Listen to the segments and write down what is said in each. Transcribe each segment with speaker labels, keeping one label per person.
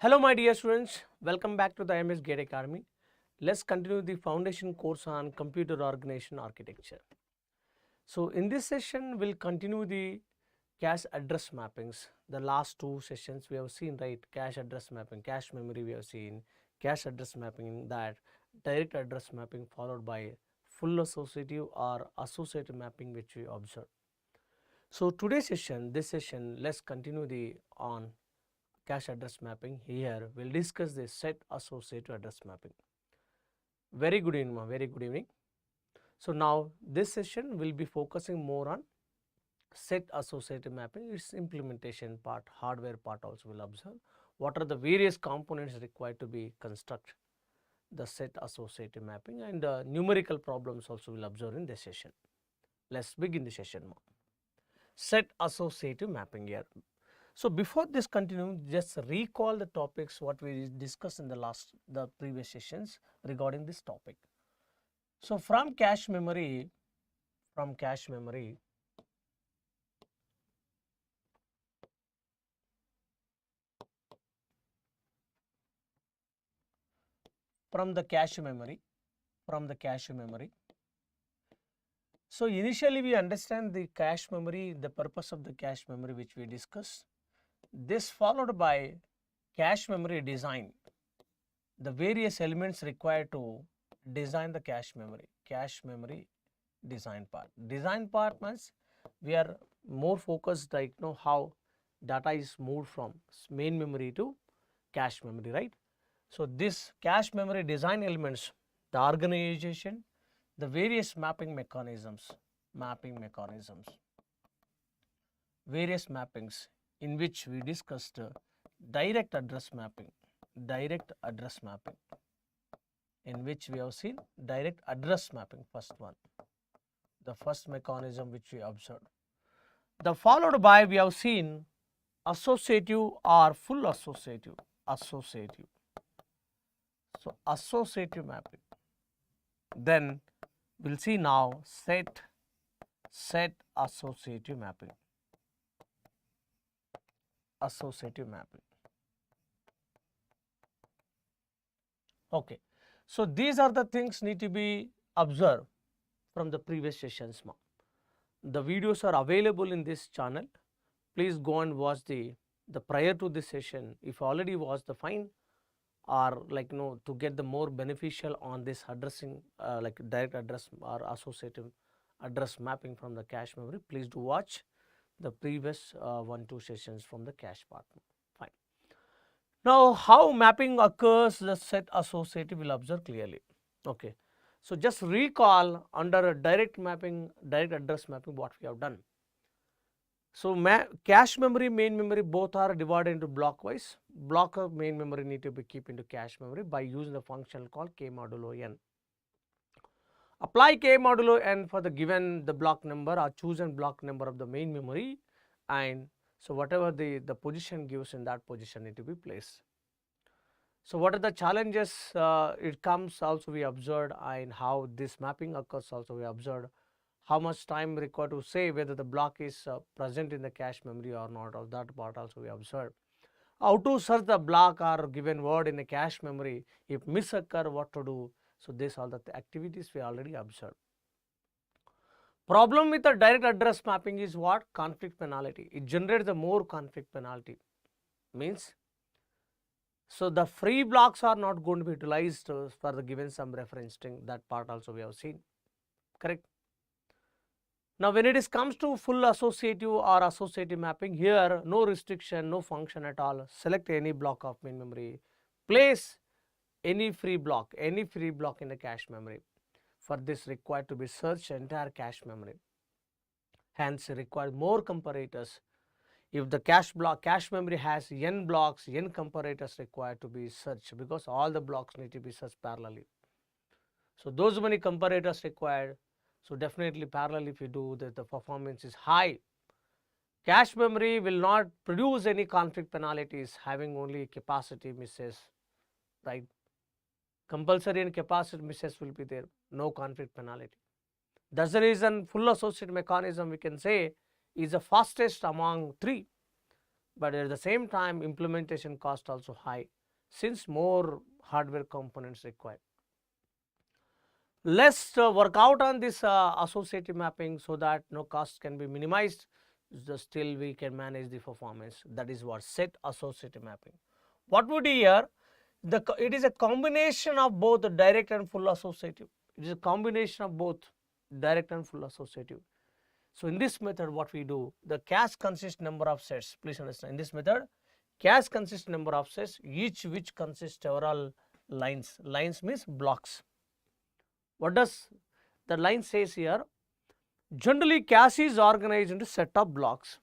Speaker 1: Hello my dear students, welcome back to the IMS GATE Academy. Let's continue the foundation course on computer organization architecture. So in this session we'll continue the cache address mappings. The last two sessions we have seen, right? Cache address mapping, cache memory we have seen, cache address mapping, that direct address mapping followed by full associative or associative mapping which we observed. So today's session, let's continue the on cache address mapping. Here we will discuss the set associative address mapping. Very good evening, very good evening. So now this session will be focusing more on set associative mapping, its implementation part, hardware part also will observe. What are the various components required to be construct the set associative mapping, and numerical problems also will observe in this session. Let's begin the session now. Set associative mapping here. So before this continue, just recall the topics what we discussed in the previous sessions regarding this topic. So from cache memory, from the cache memory, So initially we understand the cache memory, the purpose of the cache memory which we discussed. This followed by cache memory design, the various elements required to design the cache memory design part. Design part means we are more focused like how data is moved from main memory to cache memory, right? So this cache memory design elements, the organization, the various mapping mechanisms, various mappings in which we discussed direct address mapping, in which we have seen direct address mapping, first one, the first mechanism which we observed. The followed by we have seen associative or full associative. So associative mapping. Then we'll see now set associative mapping. Okay, so these are the things need to be observed from the previous sessions. The videos are available in this channel. Please go and watch the prior to this session. If you already watched, the fine, or to get the more beneficial on this addressing like direct address or associative address mapping from the cache memory, please do watch the previous 1-2 sessions from the cache part. Fine. Now how mapping occurs, the set associative will observe clearly. Okay, so just recall under direct address mapping what we have done. So cache memory, main memory both are divided into block wise. Block of main memory need to be kept into cache memory by using the function called k modulo n. Apply k modulo n for the given the block number or chosen block number of the main memory, and so whatever the position gives, in that position need to be placed. So what are the challenges it comes also we observed, and how this mapping occurs also we observed. How much time required to say whether the block is present in the cache memory or not, of that part also we observed. How to search the block or given word in the cache memory, if miss occur, what to do. So these are the activities we already observed. Problem with the direct address mapping is what? Conflict penalty. It generates the more conflict penalty. Means, so the free blocks are not going to be utilized for the given some reference string. That part also we have seen. Correct. Now when it comes to full associative or associative mapping, here no restriction, no function at all. Select any block of main memory, place any free block in the cache memory. For this required to be search entire cache memory. Hence require more comparators. If the cache memory has n blocks, n comparators required to be searched, because all the blocks need to be searched parallelly. So those many comparators required. So definitely parallel if you do that, the performance is high. Cache memory will not produce any conflict penalties, having only capacity misses, right? Compulsory and capacity misses will be there, no conflict penalty. That's the reason full associative mechanism we can say is the fastest among three. but at the same time implementation cost also high since more hardware components required. Let's work out on this associative mapping so that no costs can be minimized, still we can manage the performance. That is what set associative mapping. What would be here? It is a combination of both the direct and full associative. It is a combination of both direct and full associative. So in this method what we do, the cache consists number of sets. Please understand, in this method cache consists number of sets, each which consists several lines. Lines means blocks. What does the line says here? Generally cache is organized into set of blocks.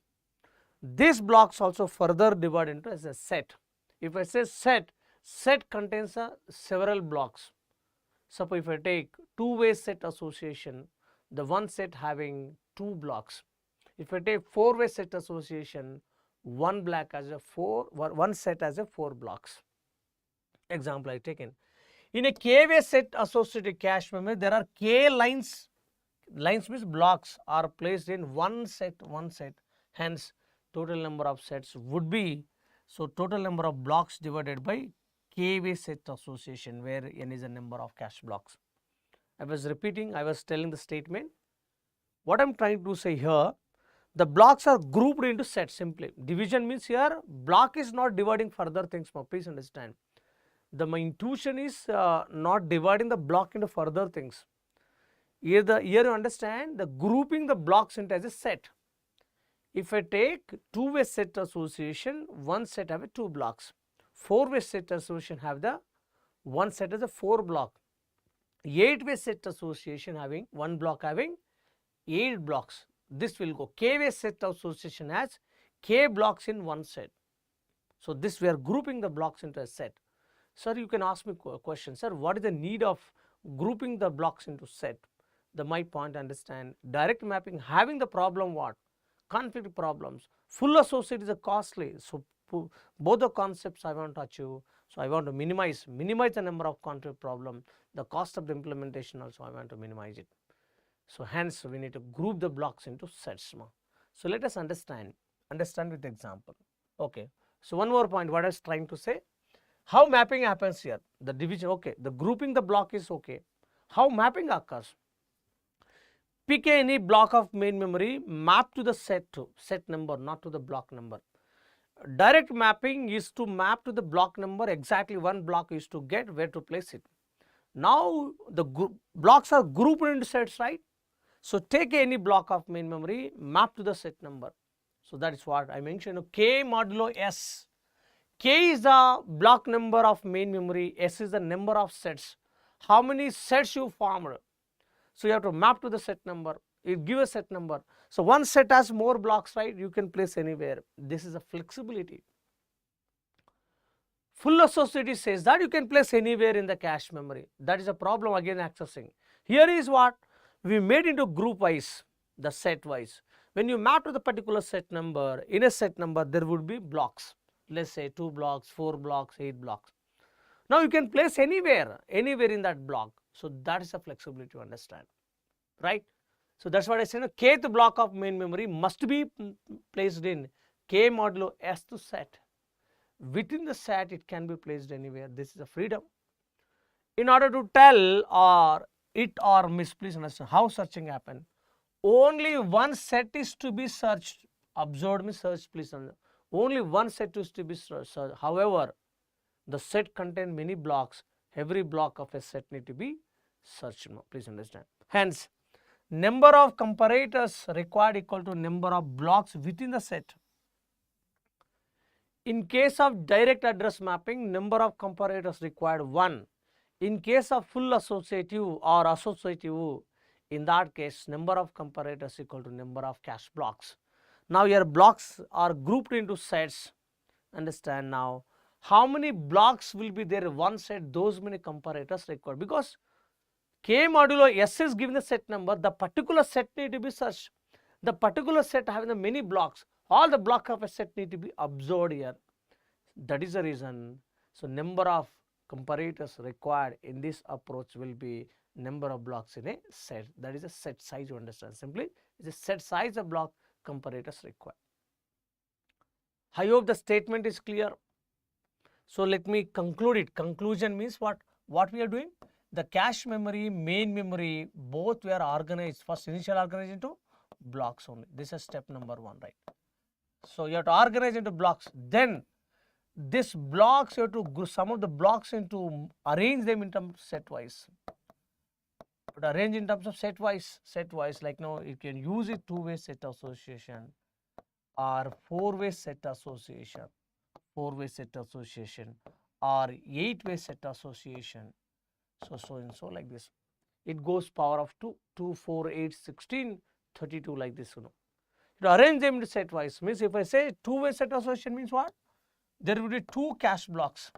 Speaker 1: These blocks also further divide into as a set. If I say set, set contains several blocks. Suppose if I take two-way set association, the one set having two blocks. If I take four-way set association, one set has a four blocks. Example I taken. In a k-way set associated cache memory, there are k lines. Lines means blocks are placed in one set. Hence, total number of sets would be, so total number of blocks divided by k-way set association, where n is a number of cache blocks. I was repeating, I was telling the statement. What I am trying to say here, the blocks are grouped into sets simply. Division means here block is not dividing further things more. Please understand. My intuition is not dividing the block into further things. Here you understand the grouping the blocks into as a set. If I take two-way set association, one set have a two blocks. Four-way set association have the one set as a four block. 8-way set association having one block having 8 blocks. This will go. K-way set association has k blocks in one set. So this we are grouping the blocks into a set. Sir, you can ask me a question. Sir, what is the need of grouping the blocks into set? My point, understand, direct mapping having the problem what? Conflict problems. Full associate is a costly. So both the concepts I want to achieve. So I want to minimize the number of conflict problem. The cost of the implementation also I want to minimize it. So hence we need to group the blocks into sets. So let us understand with the example. Okay. So one more point what I was trying to say. How mapping happens here? The division, okay. The grouping the block is okay. How mapping occurs? Pick any block of main memory, map to the set number, not to the block number. Direct mapping is to map to the block number, exactly one block is to get where to place it. Now the blocks are grouped into sets, right? So take any block of main memory, map to the set number. So that is what I mentioned, k modulo s. K is the block number of main memory, S is the number of sets. How many sets you formed? So you have to map to the set number, it gives a set number. So one set has more blocks, right? You can place anywhere. This is a flexibility. Full associative says that you can place anywhere in the cache memory. That is a problem again accessing. Here is what we made into group wise, the set wise. When you map to the particular set number, in a set number there would be blocks. Let's say 2 blocks, 4 blocks, 8 blocks. Now you can place anywhere in that block. So that is a flexibility to understand, right? So that's what I said. Kth block of main memory must be placed in k modulo s to set. Within the set it can be placed anywhere. This is a freedom. In order to tell or it or miss, please understand how searching happen. Only one set is to be searched. Observed means search, please understand. Only one set is to be searched. However, the set contains many blocks. Every block of a set need to be searched. Please understand. Hence, number of comparators required equal to number of blocks within the set. In case of direct address mapping, number of comparators required 1. In case of full associative or associative, in that case, number of comparators equal to number of cache blocks. Now your blocks are grouped into sets. Understand now how many blocks will be there in one set, those many comparators required, because k modulo s is given the set number, the particular set need to be searched. The particular set having the many blocks, all the block of a set need to be observed here. That is the reason. So number of comparators required in this approach will be number of blocks in a set. That is a set size, you understand. Simply, it's a set size of block comparators required. I hope the statement is clear. So let me conclude it. Conclusion means what? What we are doing? The cache memory, main memory, both were organized. First initial organized into blocks only. This is step number 1, right? So you have to organize into blocks. Then this blocks you have to group some of the blocks into arrange them in terms of set wise. But arrange in terms of set wise. Like now you can use it 2-way set association or 4-way set association. 4-way set association or 8-way set association. So and so like this. It goes power of 2, 2, 4, 8, 16, 32 like this. You arrange them into set wise. Means if I say 2-way set association means what? There will be 2 cache blocks.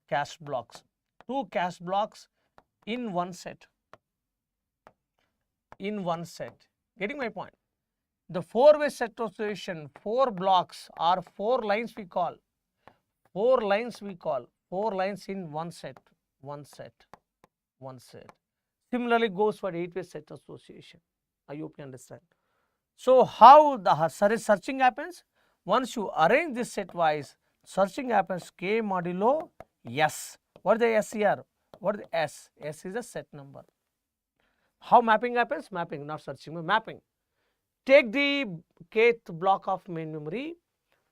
Speaker 1: 2 cache blocks in one set. Getting my point? The 4-way set association, 4 blocks or 4 lines we call. 4 lines in one set. Similarly goes for 8-way set association. I hope you understand. So how the searching happens? Once you arrange this set wise, searching happens K modulo S. What is the S here? What is the S? S is a set number. How mapping happens? Mapping, not searching, but mapping. Take the kth block of main memory,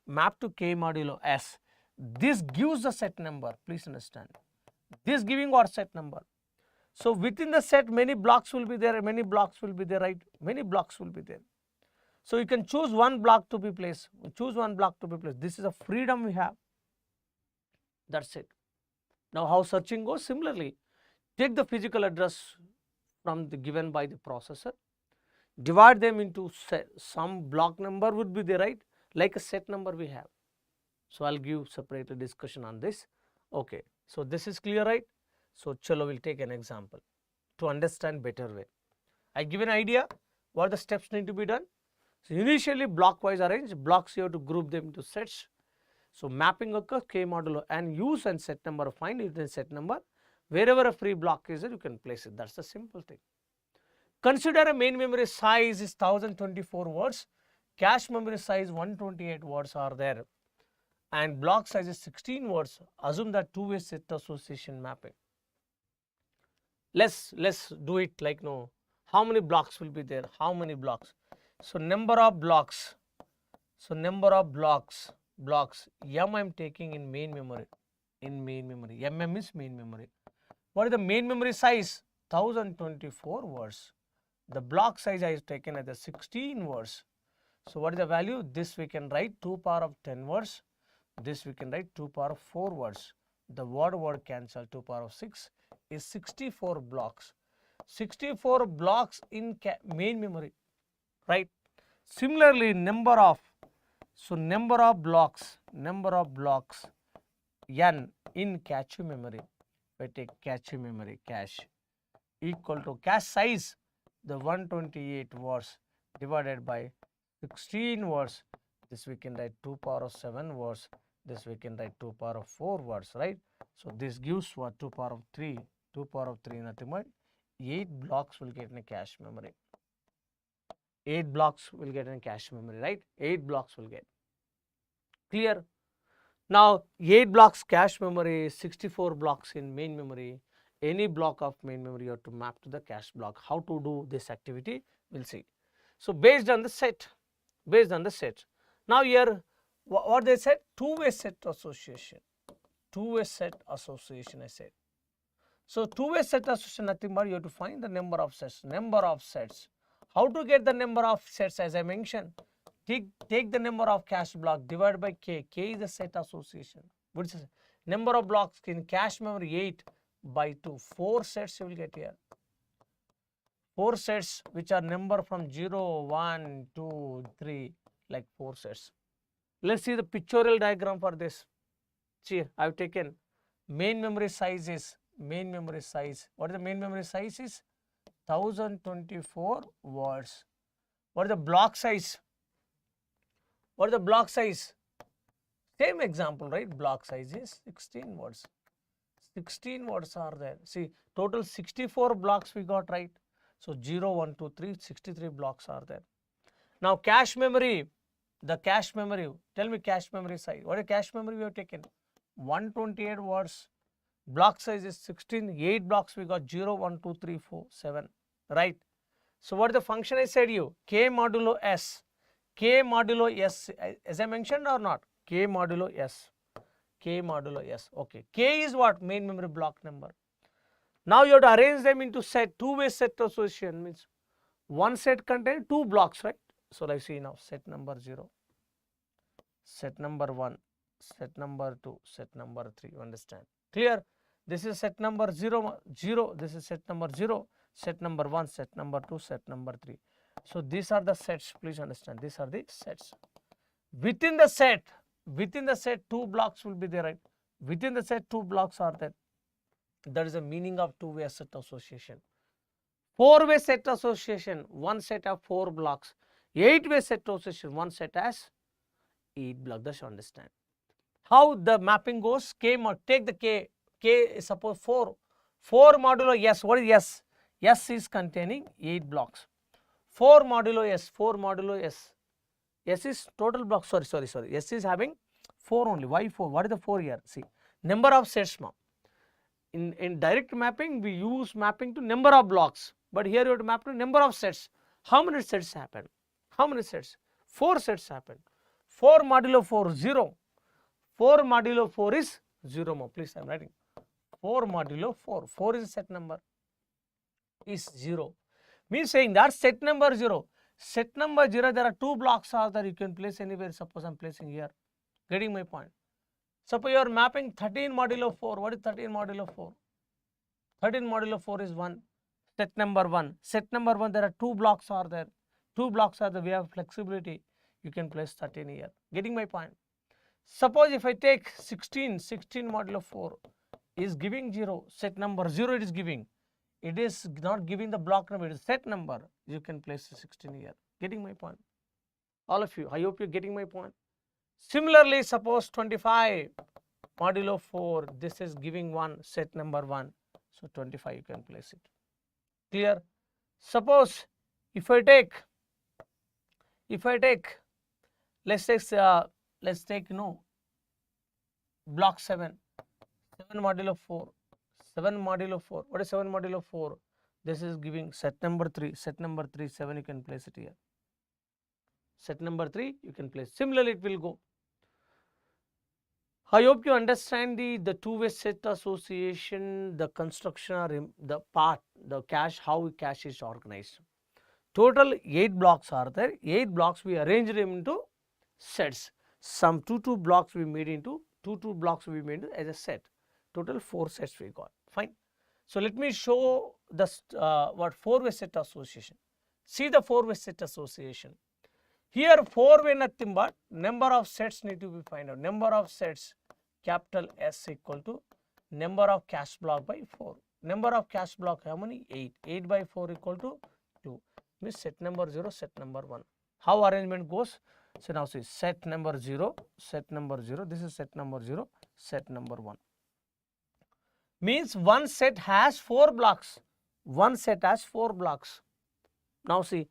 Speaker 1: map to K modulo S. This gives the set number. Please understand. This giving what set number? So within the set, many blocks will be there, right? Many blocks will be there. So you can choose one block to be placed. This is a freedom we have. That's it. Now how searching goes? Similarly, take the physical address from the given by the processor, divide them into set. Some block number would be there, right? Like a set number we have. So I'll give separate discussion on this. Okay. So this is clear, right? So chalo, we'll take an example to understand better way. I give an idea what the steps need to be done. So initially block wise arrange, blocks you have to group them into sets. So mapping occurs K modulo and use and set number, find it in set number. Wherever a free block is there, you can place it. That's the simple thing. Consider a main memory size is 1024 words, cache memory size 128 words are there, and block size is 16 words. Assume that 2-way set association mapping. Let's do it like no. How many blocks will be there? How many blocks? So number of blocks. Blocks. M I am taking in main memory. MM is main memory. What is the main memory size? 1024 words. The block size I have taken as the 16 words. So what is the value? This we can write 2 power of 10 words. This we can write 2 power of 4 words. The word cancel. 2 power of 6 is 64 blocks. 64 blocks in main memory, right? Similarly, number of blocks n in cache memory. If I take cache memory, cache equal to cache size, the 128 words divided by 16 words. This we can write 2 power of 7 words. This we can write 2 power of 4 words, right? So this gives what? 2 power of 3. 2 power of 3 nothing but 8 blocks will get in a cache memory. 8 blocks will get in cache memory, right? 8 blocks will get. Clear? Now 8 blocks cache memory, 64 blocks in main memory. Any block of main memory you have to map to the cache block. How to do this activity? We'll see. So based on the set. Now here what they said? 2-way set association. 2-way set association I said. So 2-way set association nothing but you have to find the number of sets. How to get the number of sets? As I mentioned, take the number of cache block divided by K. K is the set association. What is it? Number of blocks in cache memory 8 by 2. 4 sets you will get here. 4 sets which are number from 0, 1, 2, 3 like 4 sets. Let's see the pictorial diagram for this. See, I have taken main memory size is What is the main memory size is? 1024 words. What is the block size? Same example, right? Block size is 16 words. 16 words are there. See, total 64 blocks we got, right? So 0, 1, 2, 3, 63 blocks are there. Now cache memory the cache memory. Tell me cache memory size. What is cache memory we have taken? 128 words. Block size is 16. 8 blocks we got 0, 1, 2, 3, 4, 7. Right. So what is the function I said you? K modulo S. K modulo S. As I mentioned or not? K modulo S. K modulo S. Okay. K is what? Main memory block number. Now you have to arrange them into set. Two-way set association means one set contains 2 blocks, right? So let's see now. Set number 0, set number 1, set number 2, set number 3. You understand? Clear? This is set number 0, 0. This is set number 0, set number 1, set number 2, set number 3. So these are the sets. Please understand. These are the sets. Within the set, 2 blocks will be there, right? Within the set, 2 blocks are there. That is the meaning of two-way set association. 4-way set association, one set of 4 blocks. 8-way set association, one set has 8 blocks. That's you understand. How the mapping goes? Take the K. K is suppose 4. 4 modulo S. What is S? S is containing 8 blocks. 4 modulo S. 4 modulo S. S is total block. Sorry. S is having 4 only. Why 4? What is the 4 here? See, number of sets. In direct mapping, we use mapping to number of blocks. But here you have to map to number of sets. How many sets happen? How many sets? 4 sets happen. 4 modulo 4, 0. 4 modulo 4 is 0 more. Please, I am writing. 4 modulo 4. 4 is set number. Is 0. Means saying that set number 0. Set number 0, there are 2 blocks are there. You can place anywhere. Suppose I am placing here. Getting my point. Suppose you are mapping 13 modulo 4. What is 13 modulo 4? 13 modulo 4 is 1. Set number 1. Set number 1, there are 2 blocks are there. 2 blocks are there. We have flexibility. You can place 13 here. Getting my point. Suppose if I take 16 modulo 4 is giving 0. Set number 0 it is giving. It is not giving the block number. It is set number. You can place 16 here. Getting my point. All of you. I hope you are getting my point. Similarly, suppose 25 modulo 4. This is giving 1. Set number 1. So 25 you can place it. Clear? Suppose if I take let's take block 7 modulo 4. 7 modulo 4. What is 7 modulo 4? This is giving set number 3. Set number 3, 7 you can place it here. Set number 3 you can place. Similarly, it will go. I hope you understand the two-way set association, the construction or the part, the cache, how cache is organized. Total 8 blocks are there. 8 blocks we arranged them into sets. Some 2 blocks we made into 2 blocks we made as a set. Total 4 sets we got. Fine. So let me show the what 4-way set association. See the 4-way set association. Here 4-way nothing but number of sets need to be find out. Number of sets capital S equal to number of cache block by 4. Number of cache block how many? 8. 8 by 4 equal to 2. Means set number 0, set number 1. How arrangement goes? So now see set number 0, set number 0. This is set number 0, set number 1. Means one set has 4 blocks. One set has 4 blocks. Now see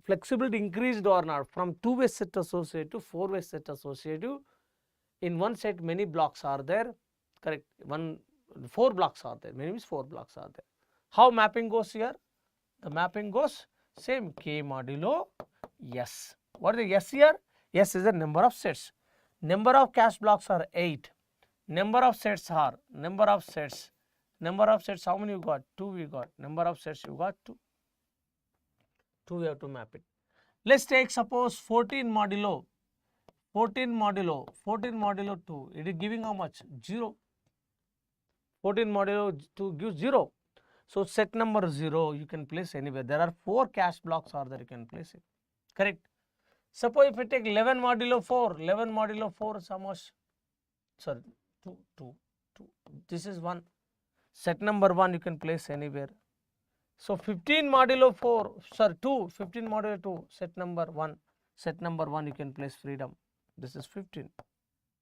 Speaker 1: flexibility increased or not from 2-way set associative to 4-way set associative. In one set many blocks are there, correct? 4 blocks are there. Many means 4 blocks are there. How mapping goes here? The mapping goes same K modulo S. What is the S here? S is the number of sets. Number of cache blocks are 8. Number of sets are number of sets. Number of sets how many you got? 2 we got. Number of sets you got 2. 2 we have to map it. Let's take suppose 14 modulo 2. It is giving how much? 0. 14 modulo 2 gives 0. So set number 0 you can place anywhere. There are 4 cache blocks are there, you can place it. Correct. Suppose if I take 11 modulo 4, 11 modulo 4 is how much? Sorry, 2. This is 1. Set number 1 you can place anywhere. So 15 modulo 4, sorry 2, 15 modulo 2, set number 1. Set number 1 you can place freedom. This is 15,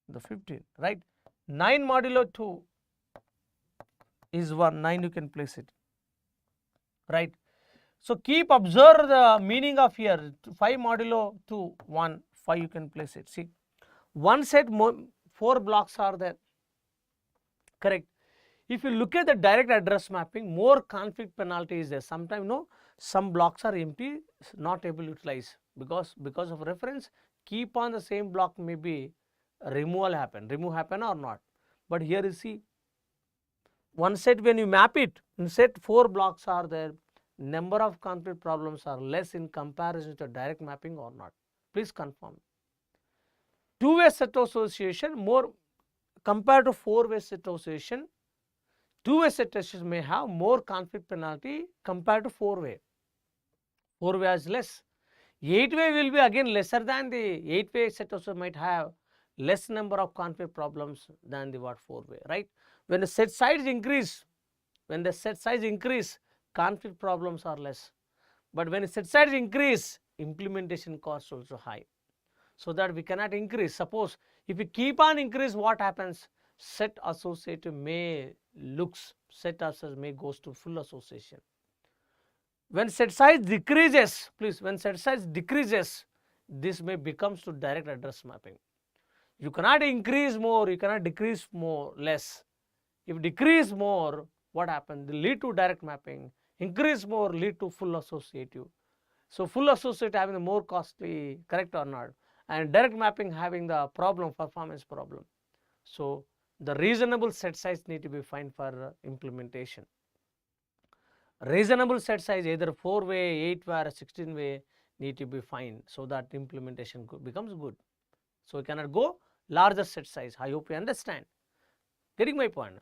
Speaker 1: the 15, right? 9 modulo 2 is 1, 9 you can place it, right? So keep observe the meaning of here, 5 modulo 2, 1, 5 you can place it. See, one set 4 blocks are there, correct. If you look at the direct address mapping, more conflict penalty is there. Sometimes no, some blocks are empty, not able to utilize because of reference. Keep on the same block, maybe remove happen or not. But here you see, one set when you map it, in set 4 blocks are there, number of conflict problems are less in comparison to direct mapping or not. Please confirm. Two-way set association more compared to four-way set association. Two-way set association may have more conflict penalty compared to four-way. Four-way is less. 8-way will be again lesser than the 8-way set association, might have less number of conflict problems than the what 4-way, right? When the set size increase, conflict problems are less. But when the set size increase, implementation cost also high. So that we cannot increase. Suppose if we keep on increase, what happens? Set associative may goes to full association. When set size decreases, this may becomes to direct address mapping. You cannot increase more, you cannot decrease more, less. If decrease more, what happens? They lead to direct mapping. Increase more, lead to full associative. So full associative having the more costly, correct or not? And direct mapping having the performance problem. So the reasonable set size need to be found for implementation. Reasonable set size, either 4-way, 8-way or 16-way need to be fine, so that implementation becomes good. So we cannot go larger set size. I hope you understand. Getting my point?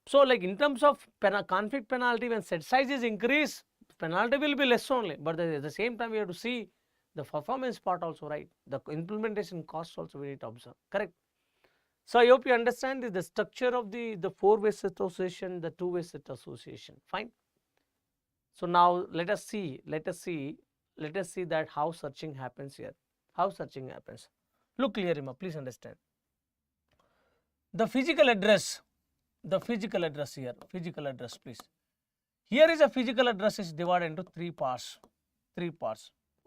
Speaker 1: So like in terms of conflict penalty, when set size is increased, penalty will be less only, but at the same time we have to see the performance part also, right? The implementation cost also we need to observe, correct? So I hope you understand the structure of the 4-way set association, the 2-way set association, fine. So now let us see that how searching happens here. How searching happens? Look clearly, please understand. The physical address here, please. Here is a physical address is divided into 3 parts.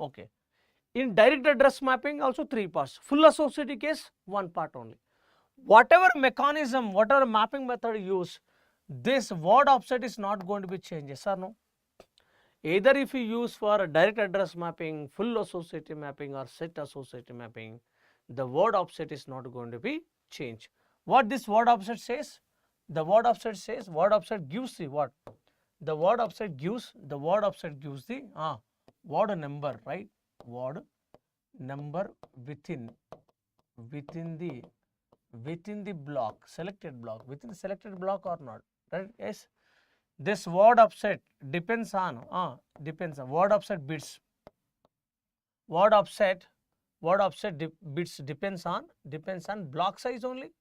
Speaker 1: Okay. In direct address mapping also 3 parts. Full associative case 1 part only. Whatever mechanism, whatever mapping method you use, this word offset is not going to be changed, yes or no? Either if you use for direct address mapping, full associative mapping or set associative mapping, the word offset is not going to be changed. What this word offset says? The word offset gives the what? The word offset gives the word number, right? Word number within the block, selected block, within the selected block or not, right? Yes. This word offset depends on word offset bits. Word offset bits depends on block size only.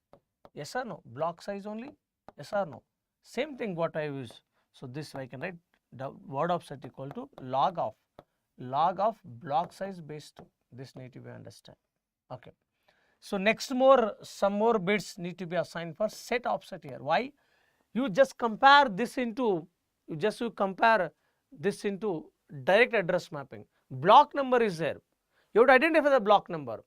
Speaker 1: Yes or no? Block size only. Yes or no? Same thing what I use. So this I can write the word offset equal to log of block size base 2. This need to be understand. Okay. So next some more bits need to be assigned for set offset here. Why? You just compare this into direct address mapping. Block number is there. You have to identify the block number.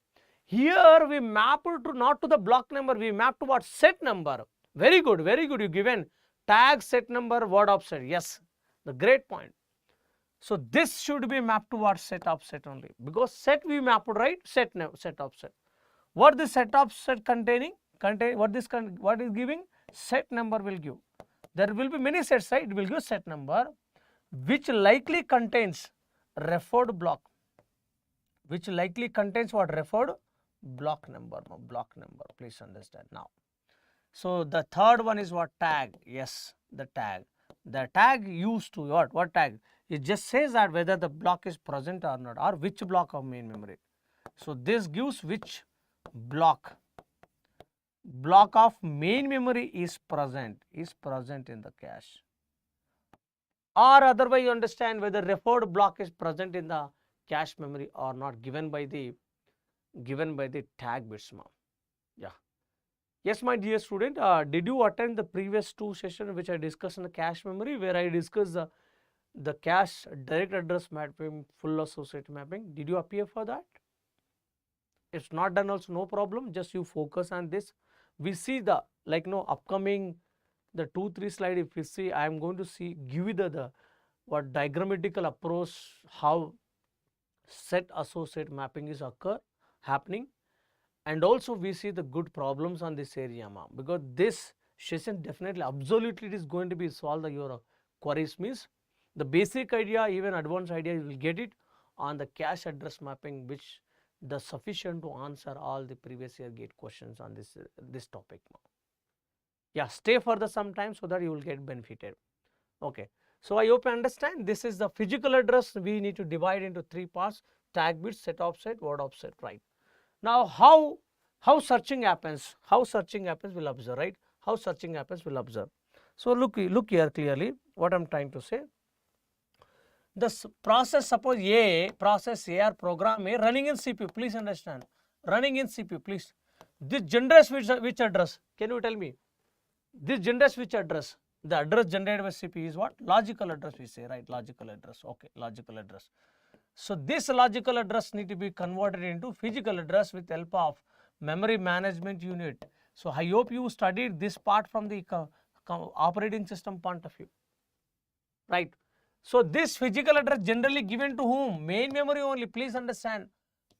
Speaker 1: Here we map to not to the block number, we map to what? Set number. Very good. You given tag set number word offset. Yes, the great point. So this should be mapped to what? Set offset only, because set we mapped, right? Set offset. What the set offset what is giving? Set number will give. There will be many sets, right? It will give set number which likely contains referred block. Which likely contains what? Referred block number. Please understand now. So the third one is what? Tag. Yes, the tag. The tag used to what tag? It just says that whether the block is present or not, or which block of main memory. So this gives which block of main memory is present in the cache, or otherwise you understand whether referred block is present in the cache memory or not, given by the tag bits. Yeah. Yes, my dear student, did you attend the previous 2 sessions which I discussed in the cache memory, where I discussed the cache direct address mapping, full associative mapping? Did you appear for that? If not done also no problem, just you focus on this. We see the upcoming the 2-3 slide. If you see, I am going to give you the what diagrammatical approach, how set associate mapping is happening, and also we see the good problems on this area, ma'am, because this session definitely absolutely it is going to be solve your queries. Means the basic idea, even advanced idea, you will get it on the cache address mapping, which the sufficient to answer all the previous year gate questions on this topic, ma'am. Yeah, stay further some time so that you will get benefited. Okay. So I hope you understand. This is the physical address. We need to divide into 3 parts: tag bits, set offset, word offset, right? Now how searching happens? How searching happens we'll observe, right? How searching happens we'll observe. So look here clearly what I'm trying to say. This process, suppose process A or program A running in CPU. Please understand, running in CPU. Please, this generates which address? Can you tell me? This generates which address? The address generated by CPU is what? Logical address we say, right? Logical address. Okay, logical address. So this logical address need to be converted into physical address with help of memory management unit. So I hope you studied this part from the operating system point of view, right? So this physical address generally given to whom? Main memory only. Please understand,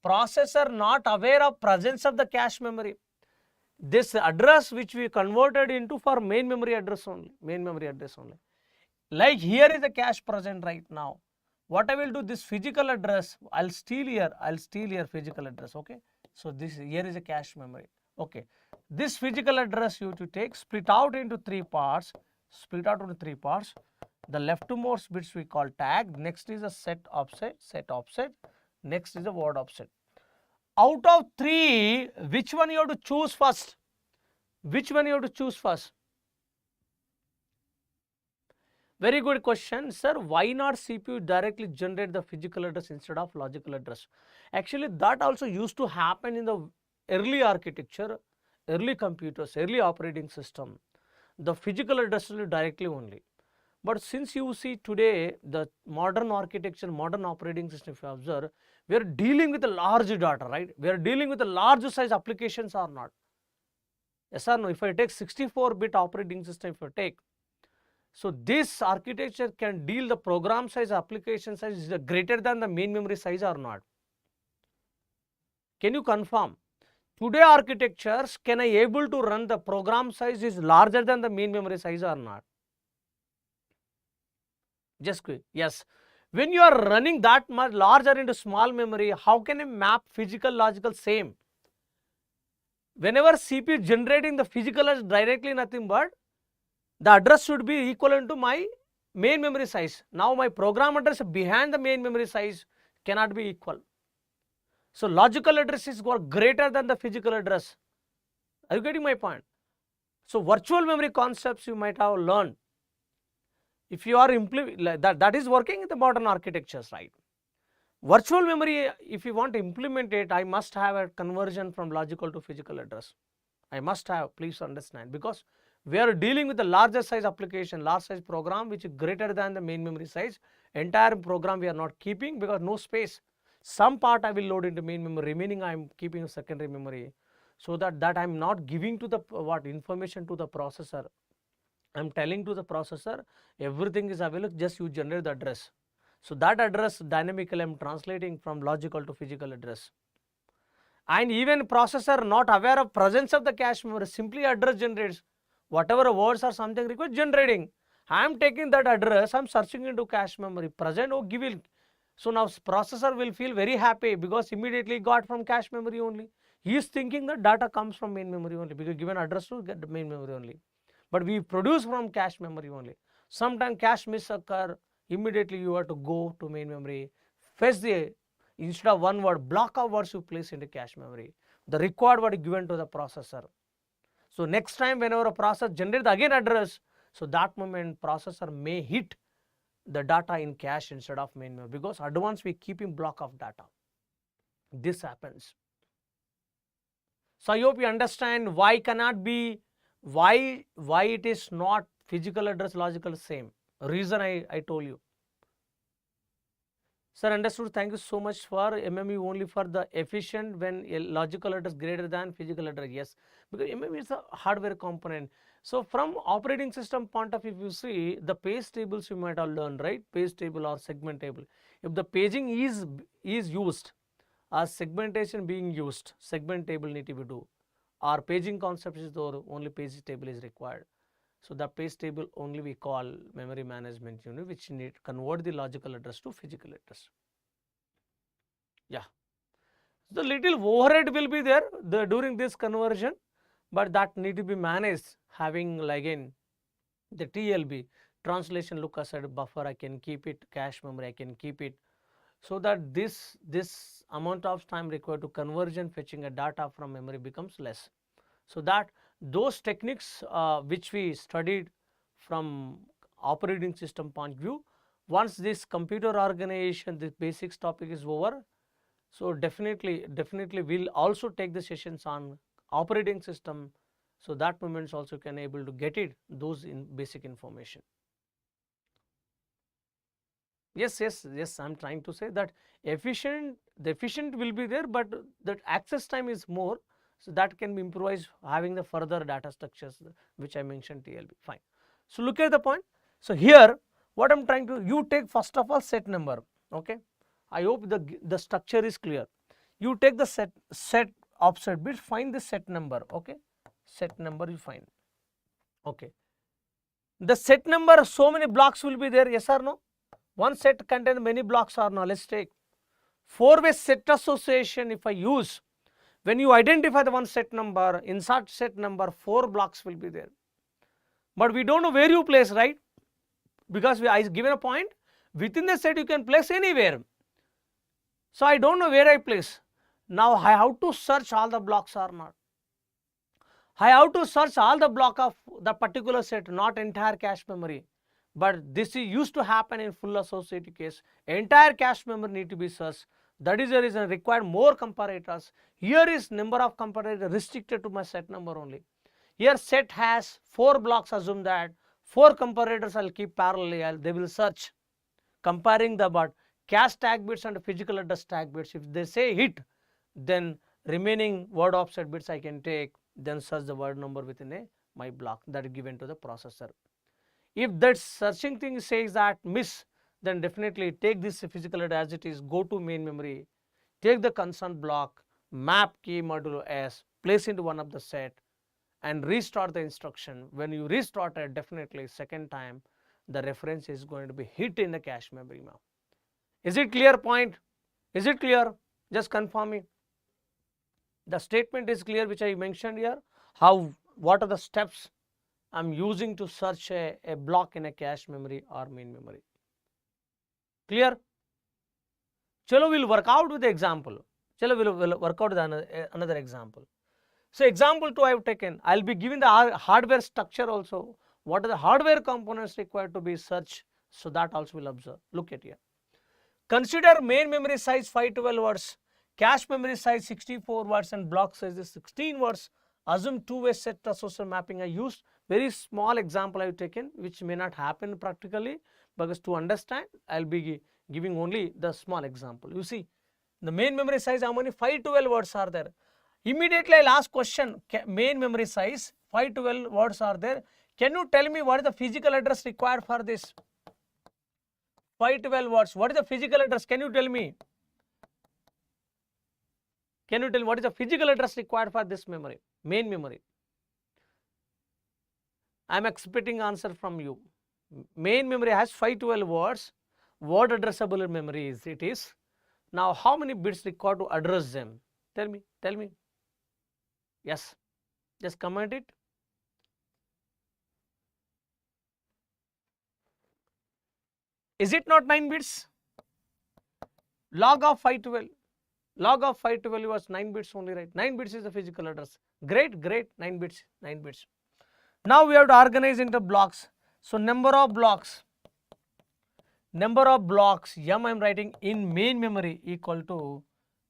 Speaker 1: processor not aware of presence of the cache memory. This address which we converted into for main memory address only, Like here is the cache present right now. What I will do, this physical address, I'll steal here physical address, okay. So this here is a cache memory, okay. This physical address you have to take, split out into 3 parts, The leftmost bits we call tag, next is a set offset, next is a word offset. Out of 3, which one you have to choose first? Very good question, sir. Why not CPU directly generate the physical address instead of logical address? Actually, that also used to happen in the early architecture, early computers, early operating system. The physical address will directly only. But since you see today the modern architecture, modern operating system, if you observe, we are dealing with a large data, right? We are dealing with a large size applications or not? Yes or no? If I take 64-bit operating system, if I take, so this architecture can deal the program size, application size is greater than the main memory size or not? Can you confirm? Today architectures, can I able to run the program size is larger than the main memory size or not? Just quick, yes. When you are running that much larger into small memory, how can I map physical, logical same? Whenever CPU generating the physical as directly nothing but the address should be equivalent to my main memory size. Now my program address behind the main memory size cannot be equal. So logical address is greater than the physical address. Are you getting my point? So virtual memory concepts you might have learned. If you are that is working in the modern architectures, right? Virtual memory, if you want to implement it, I must have a conversion from logical to physical address. I must have, please understand, because we are dealing with a larger size application, large size program which is greater than the main memory size. Entire program we are not keeping because no space. Some part I will load into main memory, remaining I am keeping a secondary memory, so that I am not giving to the information to the processor. I am telling to the processor everything is available, just you generate the address. So that address dynamically I am translating from logical to physical address. And even processor not aware of presence of the cache memory, simply address generates. Whatever words or something required generating. I am taking that address, I am searching into cache memory, present or give it. So now processor will feel very happy because immediately got from cache memory only. He is thinking that data comes from main memory only because given address to get the main memory only. But we produce from cache memory only. Sometimes cache miss occur, immediately you have to go to main memory, fetch the, instead of one word, block of words you place into cache memory. The required word is given to the processor. So next time whenever a process generates again address, so that moment processor may hit the data in cache instead of main memory because advance we keep in block of data. This happens. So I hope you understand why cannot be, why it is not physical address logical same. Reason I told you. Sir, understood. Thank you so much for MME only for the efficient when a logical address greater than physical address. Yes, because MME is a hardware component. So from operating system point of view, if you see the page tables you might have learned, right? Page table or segment table. If the paging is used or segmentation being used, segment table need to be do. Or paging concept is the only page table is required. So the page table only we call memory management unit, which need convert the logical address to physical address. Yeah, the little overhead will be there during this conversion, but that need to be managed having again the TLB, translation look aside buffer. I can keep it, cache memory I can keep it, so that this amount of time required to conversion fetching a data from memory becomes less. So that those techniques which we studied from operating system point of view, once this computer organization, this basics topic is over, so definitely we'll also take the sessions on operating system, so that moments also can able to get it those in basic information. Yes, I'm trying to say that the efficient will be there, but that access time is more, so that can be improvised having the further data structures which I mentioned TLB. Fine. So look at the point. So here what I'm trying to, you take first of all set number. Okay, I hope the structure is clear. You take the set offset bit, find the set number. Okay, set number you find. Okay, the set number, so many blocks will be there, yes or no? One set contains many blocks or no? Let's take four-way set association. If I use, when you identify the one set number, insert set number, 4 blocks will be there. But we don't know where you place, right? Because I given a point, within the set you can place anywhere. So I don't know where I place. Now I have to search all the blocks or not. I have to search all the block of the particular set, not entire cache memory. But this is used to happen in full associative case. Entire cache memory need to be searched. That is the reason required more comparators. Here is number of comparators restricted to my set number only. Here set has 4 blocks, assume that 4 comparators I'll keep parallelly, they will search comparing the but cache tag bits and physical address tag bits. If they say hit, then remaining word offset bits I can take, then search the word number within my block that is given to the processor. If that searching thing says that miss, then definitely take this physical address as it is, go to main memory, take the concerned block, map key modulo S, place into one of the set and restart the instruction. When you restart it, definitely second time the reference is going to be hit in the cache memory now. Is it clear point? Is it clear? Just confirm me. The statement is clear which I mentioned here. What are the steps I'm using to search a block in a cache memory or main memory? Clear? Chalo, we'll work out with the example. Chalo, we'll work out with another example. So example 2 I have taken. I'll be giving the hardware structure also. What are the hardware components required to be searched? So that also will observe. Look at here. Consider main memory size 512 words, cache memory size 64 words and block size is 16 words. Assume two-way set association mapping. I used very small example I have taken, which may not happen practically, because to understand I'll be giving only the small example. You see, the main memory size, how many 512 words are there? Immediately I'll ask question, main memory size 512 words are there. Can you tell me what is the physical address required for this? 512 words. What is the physical address? Can you tell me? Can you tell me what is the physical address required for this memory, main memory? I am expecting answer from you. Main memory has 512 words. Word addressable memory is it is. Now how many bits required to address them? Tell me. Tell me. Yes. Just comment it. Is it not 9 bits? Log of 512. Log of 512 was 9 bits only, right? 9 bits is the physical address. Great, great. 9 bits, 9 bits. Now we have to organize into blocks. So number of blocks m I am writing in main memory equal to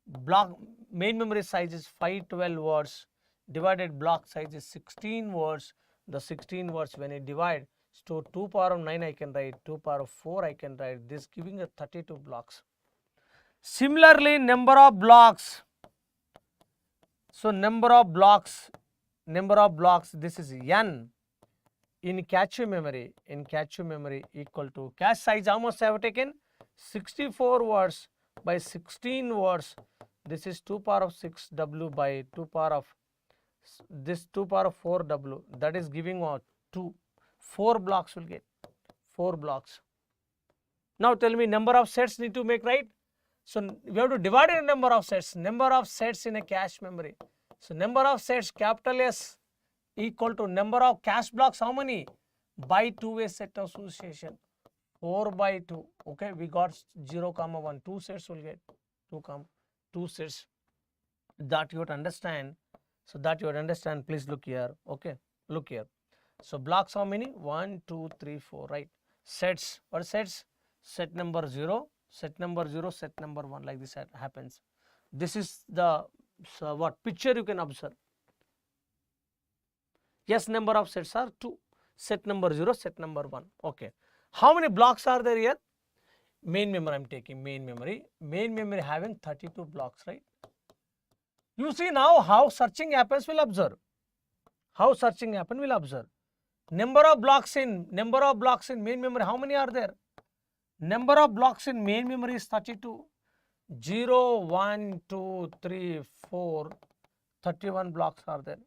Speaker 1: block main memory size is 512 words divided block size is 16 words. The 16 words when I divide, so 2 power of 9 I can write, 2 power of 4 I can write, this giving a 32 blocks. Similarly, number of blocks. So, number of blocks, this is n in cache memory, equal to cache size. How much I have taken? 64 words by 16 words. This is 2 power of 6 W by 2 power of this 2 power of 4 W. That is giving what? 4 blocks will get 4 blocks. Now tell me, number of sets need to make, right? So we have to divide in number of sets in a cache memory. So number of sets, capital S, equal to number of cache blocks, how many? By 2 a set association, 4 by 2. Okay, we got 0, 1. 2 sets will get 2 sets. That you would understand. So that you would understand, please look here. Okay, look here. So blocks how many? 1, 2, 3, 4, right? Sets, what are sets? Set number 0, set number 0, set number 1, like this happens. This is the what picture you can observe. Yes, number of sets are 2. Set number 0, set number 1. Okay. How many blocks are there here? Main memory I am taking, main memory. Main memory having 32 blocks, right? You see now how searching happens, will observe. How searching happen, will observe. Number of blocks in main memory, how many are there? Number of blocks in main memory is 32. 0, 1, 2, 3, 4, 31 blocks are there.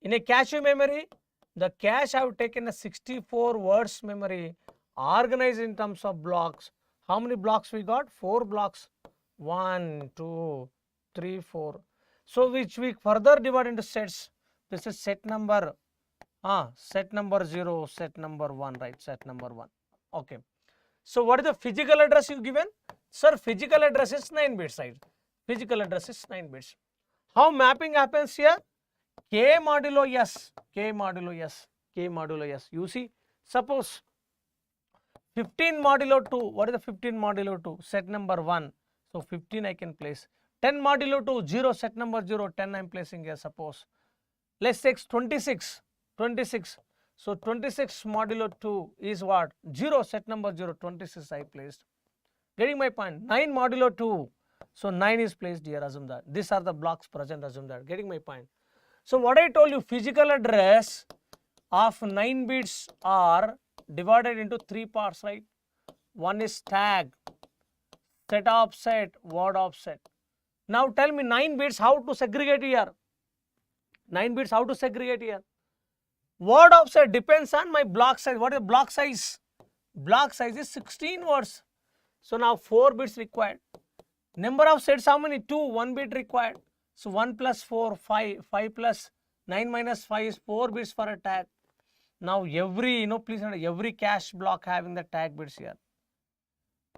Speaker 1: In a cache memory, the cache I have taken a 64 words memory organized in terms of blocks. How many blocks we got? 4 blocks. 1, 2, 3, 4. So which we further divide into sets. This is set number 0, set number 1, right? Set number 1. Okay. So what is the physical address you given? Sir, physical address is 9 bits, right? Physical address is 9 bits. How mapping happens here? K modulo S. You see, suppose 15 modulo 2. What is the 15 modulo 2? Set number 1. So 15 I can place. 10 modulo 2, 0, set number 0, 10 I am placing here, suppose. Let's take 26. So 26 modulo 2 is what? 0, set number 0, 26 I placed. Getting my point? 9 modulo 2. So 9 is placed here, assume that. These are the blocks present, assume that. Getting my point? So what I told you, physical address of 9 bits are divided into 3 parts, right? One is tag, set offset, word offset. Now tell me 9 bits how to segregate here? 9 bits how to segregate here? Word offset depends on my block size. What is block size? Block size is 16 words. So now 4 bits required. Number of sets how many? 2, 1 bit required. So 1 plus 4, 5, 5 plus 9 minus 5 is 4 bits for a tag. Now every, please note, every cache block having the tag bits here.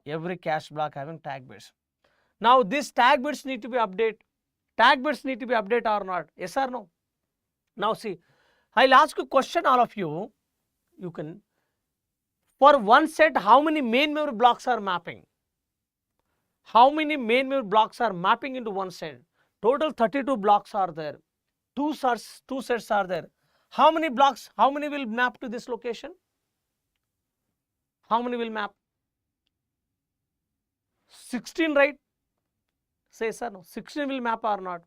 Speaker 1: Every cache block having tag bits. Now these tag bits need to be updated. Tag bits need to be updated or not? Yes or no? Now see, I'll ask you a question, all of you. You can. For one set, how many main memory blocks are mapping? How many main memory blocks are mapping into one set? Total 32 blocks are there. Two sets are there. How many blocks? How many will map to this location? How many will map? 16, right? Say sir, no. 16 will map or not?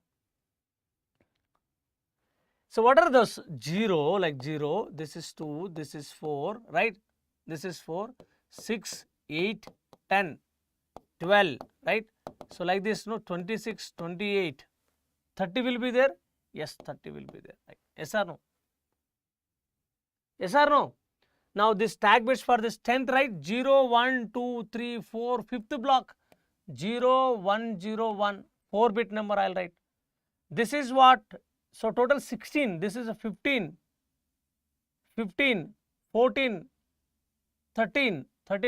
Speaker 1: So what are those? 0, like 0, this is 2, this is 4, right? This is 4, 6, 8, 10, 12, right? So like this, 26, 28, 30 will be there? Yes, 30 will be there. Right? Yes or no? Yes or no? Now this tag bits for this 10th, right? 0, 1, 2, 3, 4, 5th block. 0, 1, 0, 1, 4 bit number I'll write. This is what? So total 16. This is a 15, 14, 13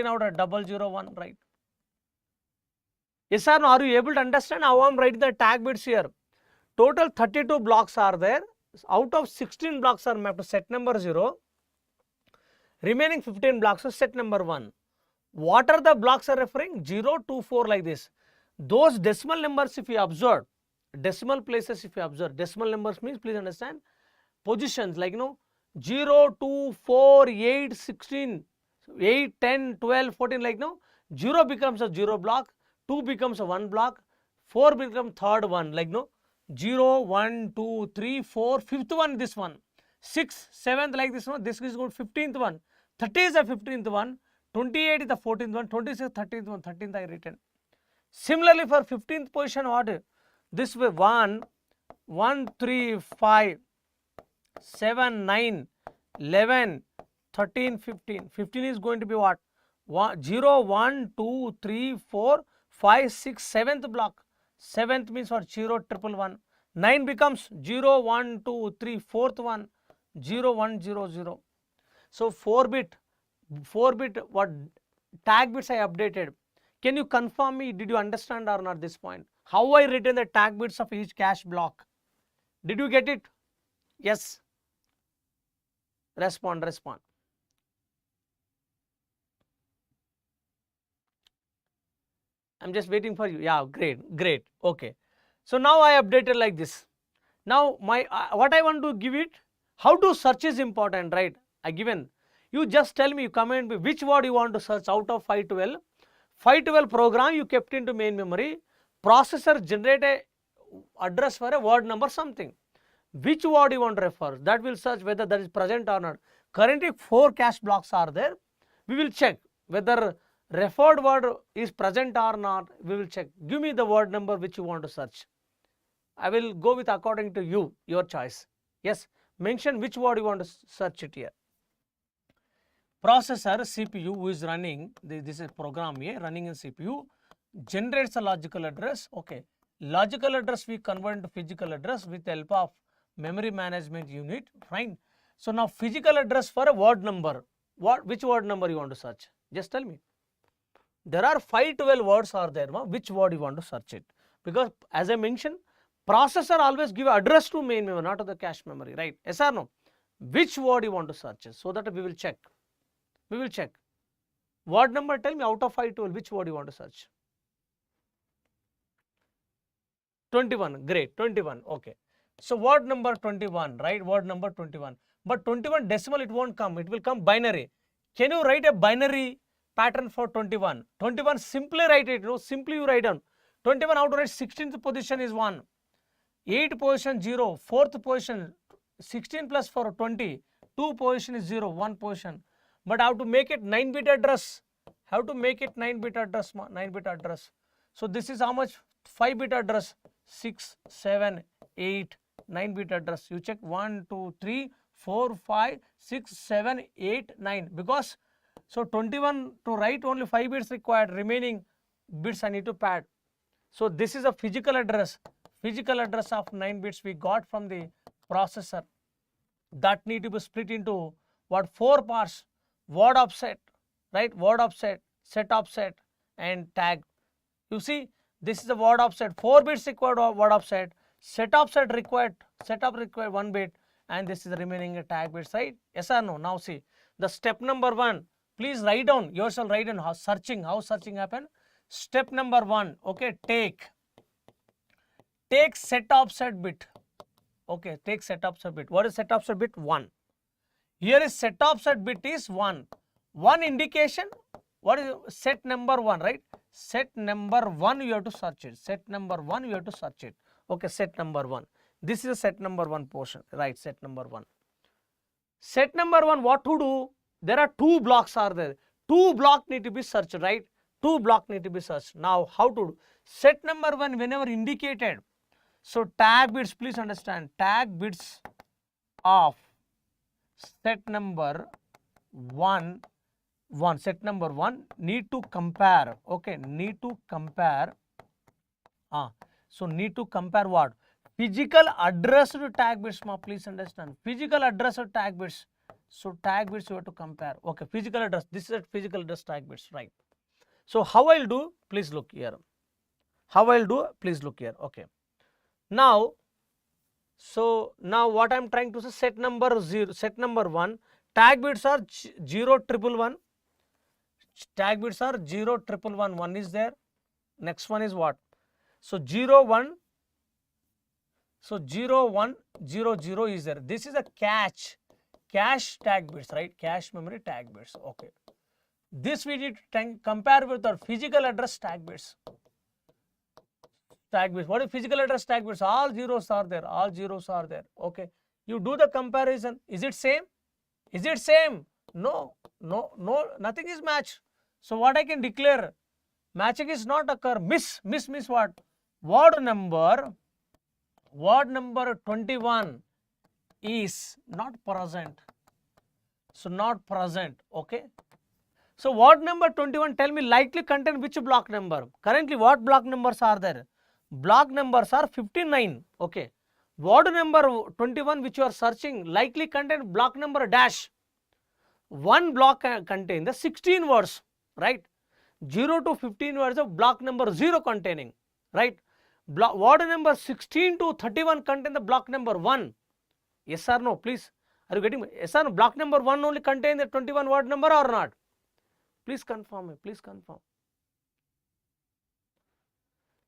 Speaker 1: out of 001, right? Yes or no? Are you able to understand how I am writing the tag bits here? Total 32 blocks are there. Out of 16 blocks are mapped to set number 0. Remaining 15 blocks are set number 1. What are the blocks are referring? 0, 2, 4 like this. Those decimal numbers if you observe, decimal places if you observe, decimal numbers means please understand positions like 0, 2, 4, 8, 16, 8, 10, 12, 14 like 0 becomes a 0 block, 2 becomes a 1 block, 4 becomes third one, like no, 0, 1, 2, 3, 4, fifth one, this one, 6, 7th, like this one, this is good, 15th one, 30 is the 15th one, 28 is the 14th one, 26 13th one, 13th I written. Similarly for 15th position, what? This way 1, 1, 3, 5, 7, 9, 11, 13, 15. 15 is going to be what? 0, 1, 2, 3, 4, 5, 6, 7th block. 7th means what? 0, 1, 1. 9 becomes 0, 1, 2, 3, 4th one, 0, 1, 0, 0. So 4 bit what tag bits I updated. Can you confirm me? Did you understand or not this point? How I written the tag bits of each cache block? Did you get it? Yes. Respond. I'm just waiting for you. Yeah, great. Okay. So now I updated like this. Now my what I want to give it, how to search is important, right? I given. You just tell me, you comment me which word you want to search out of 512. 512 program you kept into main memory. Processor generate a address for a word number something. Which word you want to refer? That will search whether that is present or not. Currently 4 cache blocks are there. We will check whether referred word is present or not. We will check. Give me the word number which you want to search. I will go with according to you, your choice. Yes, mention which word you want to search it here. Processor CPU who is running, this is program here running in CPU, generates a logical address. Okay, logical address we convert to physical address with the help of memory management unit. Fine. So now physical address for a word number. Which word number you want to search? Just tell me. There are 512 words are there. Which word you want to search it? Because as I mentioned, processor always give address to main memory, not to the cache memory, right? Yes or no? Which word you want to search? So that we will check. We will check. Word number, tell me out of 512, which word you want to search? 21, great, 21, okay. So word number 21, right? Word number 21. But 21 decimal it won't come, it will come binary. Can you write a binary pattern for 21? 21 simply write it, simply you write down. 21 how to write? 16th position is 1, 8th position 0, 4th position 16 plus 4 20, 2 position is 0, 1 position. But how to make it 9-bit address? How to make it 9-bit address? 9-bit address. So this is how much? 5-bit address. 6, 7, 8, 9-bit address. You check 1, 2, 3, 4, 5, 6, 7, 8, 9. Because so 21 to write only 5 bits required. Remaining bits I need to pad. So this is a physical address. Physical address of 9 bits we got from the processor. That need to be split into what? 4 parts. Word offset, right? Word offset, set offset, and tag. You see, this is the word offset. 4 bits required word offset. Set offset required. Setup required 1 bit, and this is the remaining tag bits, right? Yes or no? Now see the step number 1. Please write down yourself. Write down how searching happen. Step number 1. Okay, take set offset bit. Okay, take set offset bit. What is set offset bit? 1. Here is set offset bit is 1. 1 indication. What is set number 1, right? Set number 1 you have to search it. Set number 1 you have to search it. Okay, set number 1. This is a set number 1 portion, right? Set number 1. Set number 1, what to do? There are 2 blocks are there. 2 block need to be searched, right? 2 block need to be searched. Now how to do? Set number 1 whenever indicated. So tag bits, please understand, tag bits of set number 1, set number 1 need to compare. Okay, need to compare. So need to compare what? Physical address to tag bits. Please understand, physical address or tag bits. So tag bits you have to compare. Okay, physical address. This is a physical address tag bits, right? So how I'll do? Please look here. How I'll do? Please look here. Okay. Now. So now what I am trying to say, set number 0, set number 1, tag bits are 0, 111. Tag bits are 0, 111. 1 is there. Next one is what? So 0, 1. So 0, 1, 0, 0 is there. This is a cache tag bits, right? Cache memory tag bits. Okay. This we need to compare with our physical address tag bits. tag bits. What is physical address tag bits? All zeros are there. All zeros are there. Okay. You do the comparison. Is it same? Is it same? No. No. No. Nothing is matched. So what I can declare? Matching is not occur. Miss what? Word number 21 is not present. So not present. Okay. So word number 21, tell me likely contain which block number? Currently what block numbers are there? Block numbers are 59. Okay. Word number 21 which you are searching likely contain block number dash. One block contain the 16 words, right? 0 to 15 words of block number 0 containing, right? Word number 16 to 31 contain the block number 1. Yes or no, please? Are you getting me? Yes or no? Block number 1 only contain the 21 word number or not? Please confirm me. Please confirm.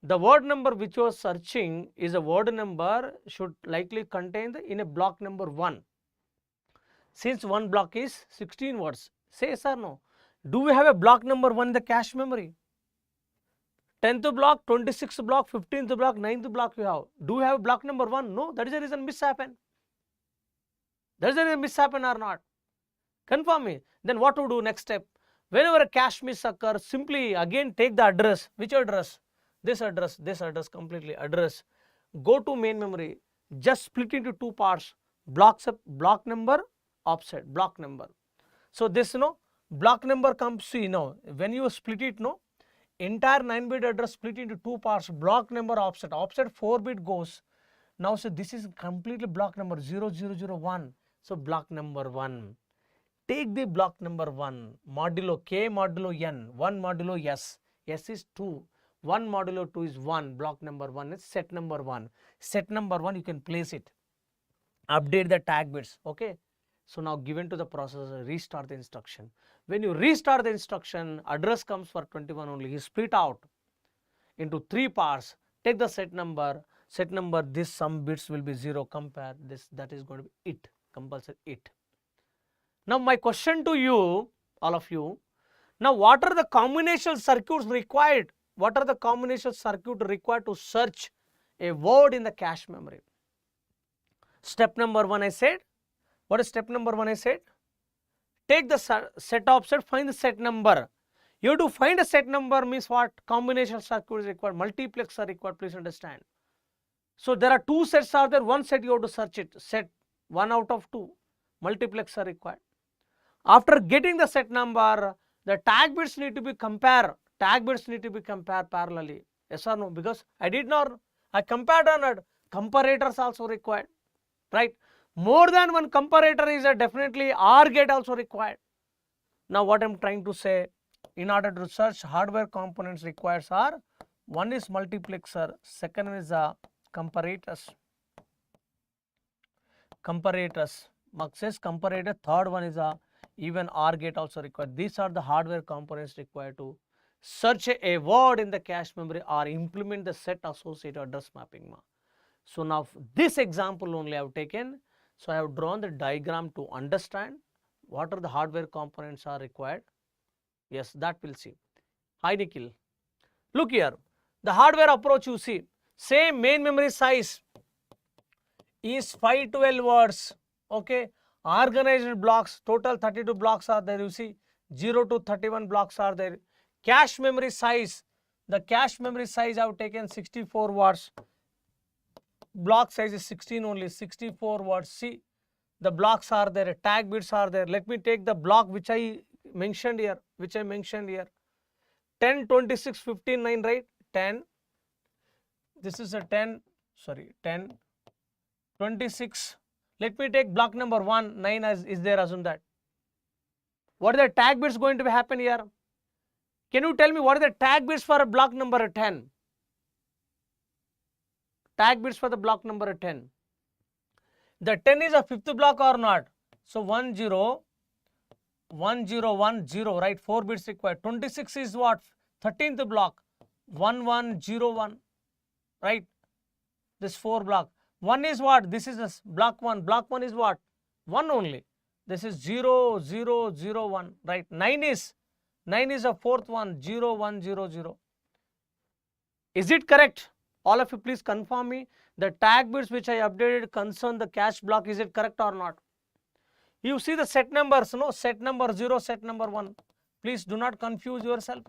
Speaker 1: The word number which you are searching is a word number should likely contain in a block number 1. Since one block is 16 words. Say yes or no? Do we have a block number 1 in the cache memory? 10th block, 26th block, 15th block, 9th block you have. Do we have block number 1? No. That is the reason miss happen. That is the reason miss happen or not? Confirm me. Then what to do next step? Whenever a cache miss occurs, simply again take the address. Which address? This address completely address. Go to main memory. Just split into two parts. Block number, offset, block number. So this block number comes to when you split it entire 9-bit address split into two parts. Block number, offset. Offset 4-bit goes. Now so this is completely block number 0001. So block number 1. Take the block number 1, modulo k modulo n, 1 modulo s, s is 2, 1 modulo 2 is 1, block number 1 is set number 1. Set number 1 you can place it, update the tag bits, okay. So now given to the processor, restart the instruction. When you restart the instruction, address comes for 21 only, he split out into 3 parts, take the set number, this some bits will be 0, compare this, that is going to be it, compulsory it. Now my question to you, all of you, now what are the combinational circuits required? What are the combinational circuits required to search a word in the cache memory? Step number 1 I said. What is step number 1 I said? Take the set offset, find the set number. You have to find a set number means what? Combinational circuit is required, multiplex are required, please understand. So there are 2 sets are there, 1 set you have to search it, set 1 out of 2, multiplex are required. After getting the set number, the tag bits need to be compared. Tag bits need to be compared parallelly. Yes or no? Because I compared or not. Comparators also required. Right? More than one comparator is definitely OR gate also required. Now what I am trying to say, in order to search hardware components required are, one is multiplexer, second is comparators. Mark says comparator, third one is even OR gate also required. These are the hardware components required to search a word in the cache memory or implement the set associated address mapping. So now this example only I have taken. So I have drawn the diagram to understand what are the hardware components are required. Yes, that we'll see. Hi Nikhil. Look here. The hardware approach you see. Same main memory size is 512 words. Okay. Organized blocks, total 32 blocks are there, you see, 0 to 31 blocks are there. Cache memory size, the cache memory size I have taken 64 words. Block size is 16 only, 64 words. See, the blocks are there, tag bits are there. Let me take the block which I mentioned here, 10, 26, 15, 9, right? 10, this is a 10, 26. Let me take block number 1, 9 is there, assume that. What are the tag bits going to be happen here? Can you tell me what are the tag bits for block number 10? Tag bits for the block number 10. The 10 is a 5th block or not? So 10, 10, 10, right? 4 bits required. 26 is what? 13th block. 1101, right? This 4 block. 1 is what? This is block 1. Block 1 is what? 1 only. This is 0, 0, 0, 1, right? 9 is a 4th one, 0, 1, 0, 0. Is it correct? All of you please confirm me, the tag bits which I updated concern the cache block, is it correct or not? You see the set numbers, no, set number 0, set number 1. Please do not confuse yourself,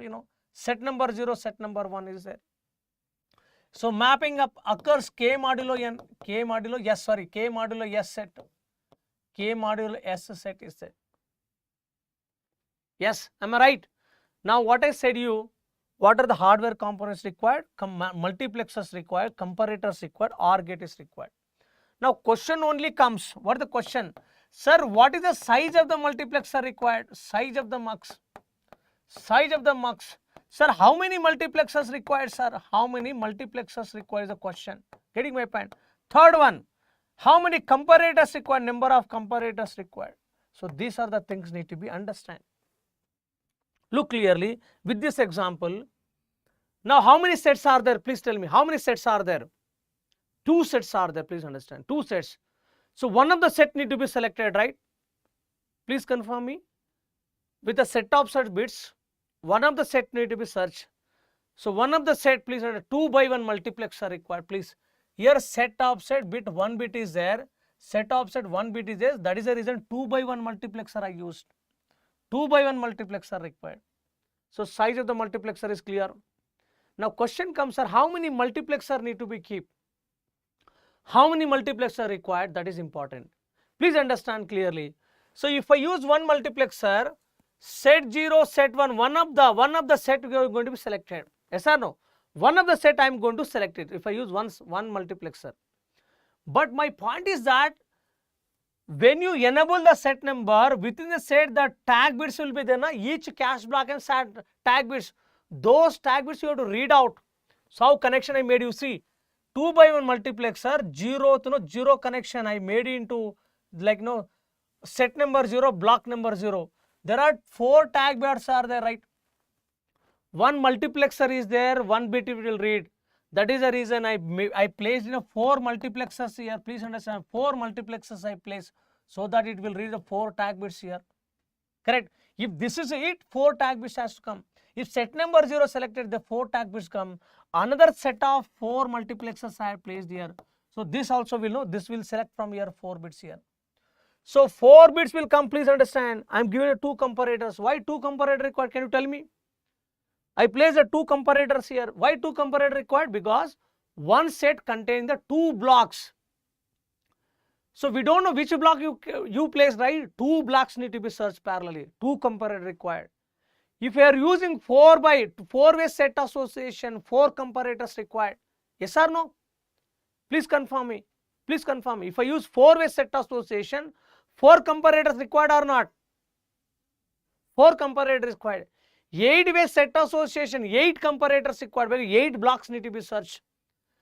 Speaker 1: set number 0, set number 1 is there. So mapping up occurs K modulo N, K modulo S, K modulo S set. K modulo S set is there. Yes, am I right? Now what I said you, what are the hardware components required? Multiplexers required, comparators required, OR gate is required. Now question only comes, what is the question? Sir, what is the size of the multiplexer required? Size of the mux. Size of the mux. Sir, how many multiplexers required, sir? How many multiplexers required is the question. Getting my point? Third one, how many comparators required? Number of comparators required. So these are the things need to be understood. Look clearly with this example. Now how many sets are there? Please tell me, how many sets are there? 2 sets are there, please understand, 2 sets. So one of the set need to be selected, right? Please confirm me. With a set of such bits, one of the set need to be searched. So one of the set, please, 2 by 1 multiplexer required, please. Here set of set bit 1 bit is there, set of set 1 bit is there. That is the reason 2 by 1 multiplexer I used. 2 by 1 multiplexer required. So size of the multiplexer is clear. Now question comes, sir, how many multiplexer need to be kept? How many multiplexer required? That is important. Please understand clearly. So if I use one multiplexer, set 0, set 1, one of the set is going to be selected. Yes or no? One of the set I am going to select it if I use one multiplexer. But my point is that when you enable the set number, within the set the tag bits will be there, na? Each cache block and set tag bits. Those tag bits you have to read out. So how connection I made, you see. 2 by 1 multiplexer, 0 connection I made into like set number 0, block number 0. There are 4 tag bits are there, right? One multiplexer is there, 1 bit it will read. That is the reason I placed 4 multiplexers here. Please understand, 4 multiplexers I place so that it will read the 4 tag bits here. Correct? If this is it, 4 tag bits has to come. If set number 0 selected, the 4 tag bits come. Another set of 4 multiplexers I have placed here. So this also will this will select from here 4 bits here. So 4 bits will come, please understand. I am giving 2 comparators. Why 2 comparators required? Can you tell me? I placed the 2 comparators here. Why 2 comparators required? Because one set contains the 2 blocks. So we don't know which block you place, right? 2 blocks need to be searched parallelly. 2 comparators required. If you are using 4-way set association, 4 comparators required. Yes or no? Please confirm me. Please confirm me. If I use 4-way set association, 4 comparators required or not? 4 comparators required. 8-way set association, 8 comparators required. 8 blocks need to be searched.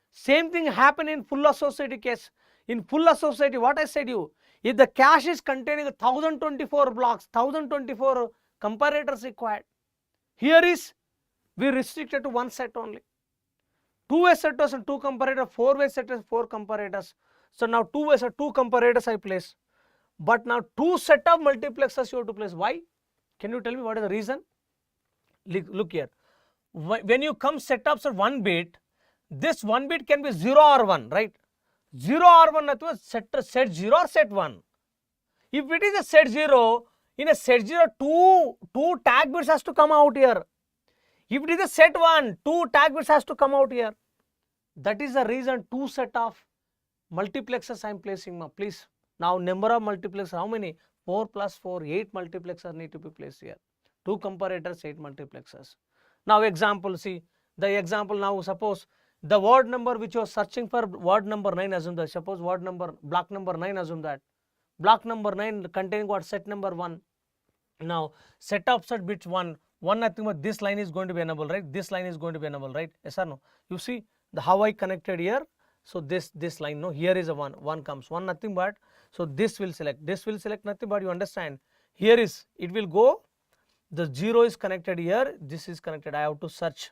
Speaker 1: Same thing happen in full associative case. In full associative, what I said you, if the cache is containing 1024 blocks, 1024 comparators required. Here is we restricted to one set only. 2-way set was 2 comparators, 4-way set is 4 comparators. So now 2-way set 2 comparators I place. But now 2 set of multiplexers you have to place. Why? Can you tell me what is the reason? Look here. When you come set up 1 bit, this 1 bit can be 0 or 1, right? 0 or 1 that set 0 or set 1. If it is a set 0, in a set 0, two tag bits has to come out here. If it is a set 1, 2 tag bits has to come out here. That is the reason 2 set of multiplexers I am placing. Please. Now number of multiplexers, how many? 4 plus 4, 8 multiplexers need to be placed here. 2 comparators, 8 multiplexers. Now example, see the example. Now suppose the word number which you are searching for, word number 9, assume that. Suppose word number, block number 9, assume that. Block number 9 containing what? Set number 1. Now set of set bits 1, nothing but this line is going to be enabled, right? This line is going to be enabled, right? Yes or no? You see the how I connected here. So this line, no, here is a 1 comes, 1 nothing but. So this will select nothing but, you understand. Here is, it will go, the 0 is connected here, this is connected. I have to search.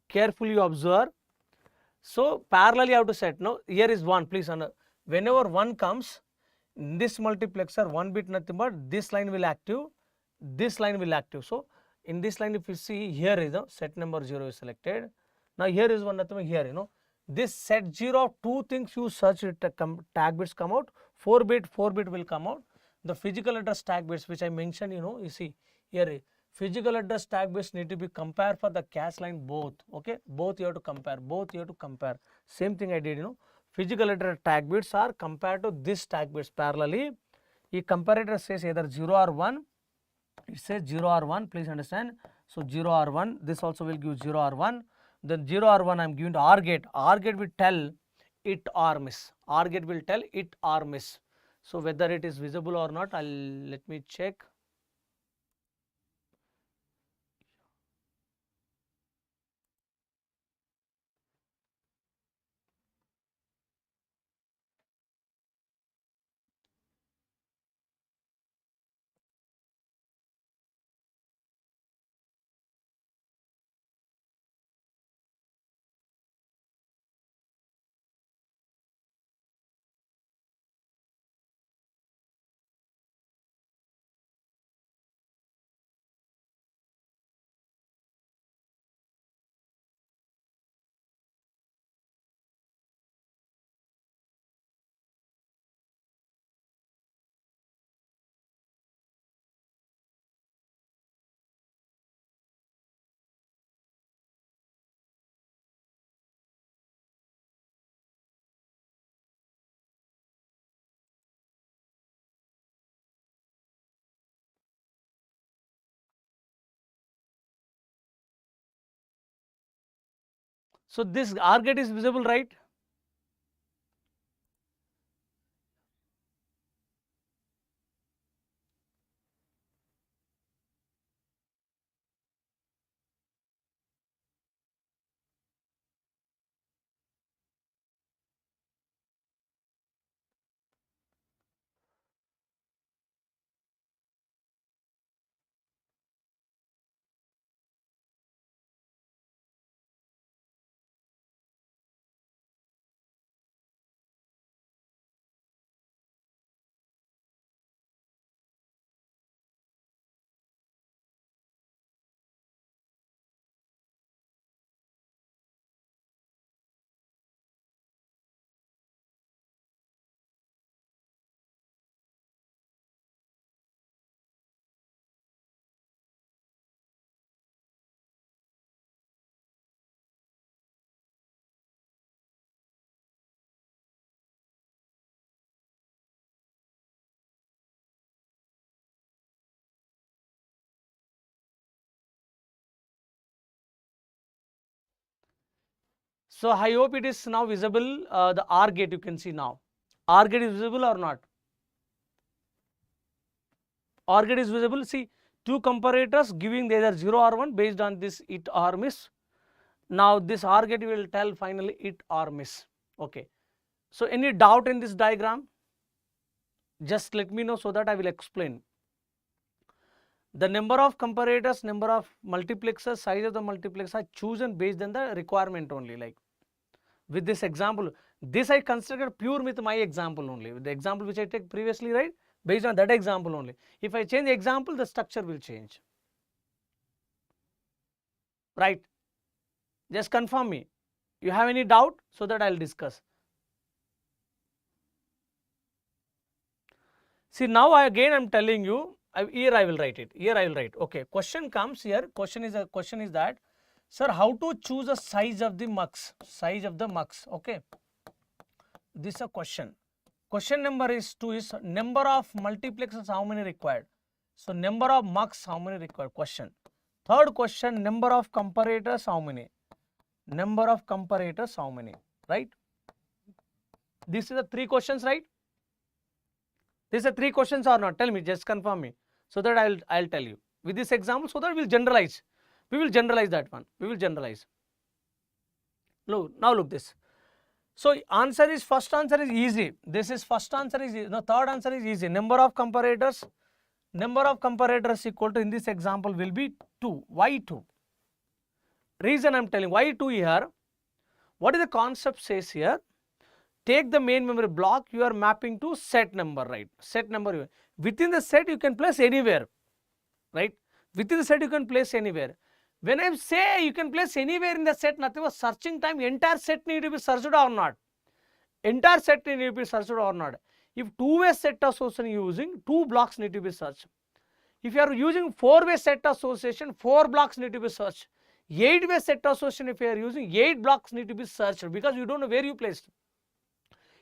Speaker 1: Carefully observe. So parallelly I have to set. No, here is 1, please. Whenever 1 comes, this multiplexer 1 bit nothing but this line will active, this line will active. So in this line if you see, here is the set number 0 is selected. Now here is one nothing here, you know, this set 0 of 2 things you search it, tag bits come out, 4 bit will come out. The physical address tag bits which I mentioned, you know, you see here physical address tag bits need to be compared for the cache line both, okay, both you have to compare, same thing I did, you know, physical address tag bits are compared to this tag bits parallelly. The comparator says either 0 or 1, it says 0 or 1, please understand. So 0 or 1, this also will give 0 or 1, then 0 or 1 I am giving to OR gate will tell it or miss, OR gate will tell it or miss. So whether it is visible or not, let me check. So this OR gate is visible, right? So I hope it is now visible, the OR gate you can see now. OR gate is visible or not? OR gate is visible. See, two comparators giving either 0 or 1 based on this it or miss. Now this OR gate will tell finally it or miss. Okay. So any doubt in this diagram? Just let me know so that I will explain. The number of comparators, number of multiplexers, size of the multiplexer are chosen based on the requirement only. Like with this example, this I considered pure with my example only, with the example which I take previously, right? Based on that example only. If I change the example, the structure will change, right? Just confirm me. You have any doubt so that I will discuss. See, now I am telling you, here I will write it. Here I will write. Okay, question comes here. Question is that, sir, how to choose a size of the mux? Size of the mux. Okay. This is a question. Question number is 2 is number of multiplexers how many required? So number of mux how many required? Question. Third question, number of comparators how many? Number of comparators how many? Right? This is the 3 questions, right? These are 3 questions or not? Tell me, just confirm me, so that I'll tell you with this example, so that we'll generalize. We will generalize that one. We will generalize. Look, now look this. So answer is, first answer is easy. This is first answer is easy. No, third answer is easy. Number of comparators equal to, in this example, will be 2. Why 2? Reason I'm telling why 2 here. What is the concept says here? Take the main memory block, you are mapping to set number, right? Set number. Within the set you can place anywhere, right? Within the set you can place anywhere. When I say you can place anywhere in the set, nothing was searching time, entire set need to be searched or not. Entire set need to be searched or not. If two-way set association using, 2 blocks need to be searched. If you are using 4-way set association, 4 blocks need to be searched. 8-way set association, if you are using, 8 blocks need to be searched because you don't know where you placed.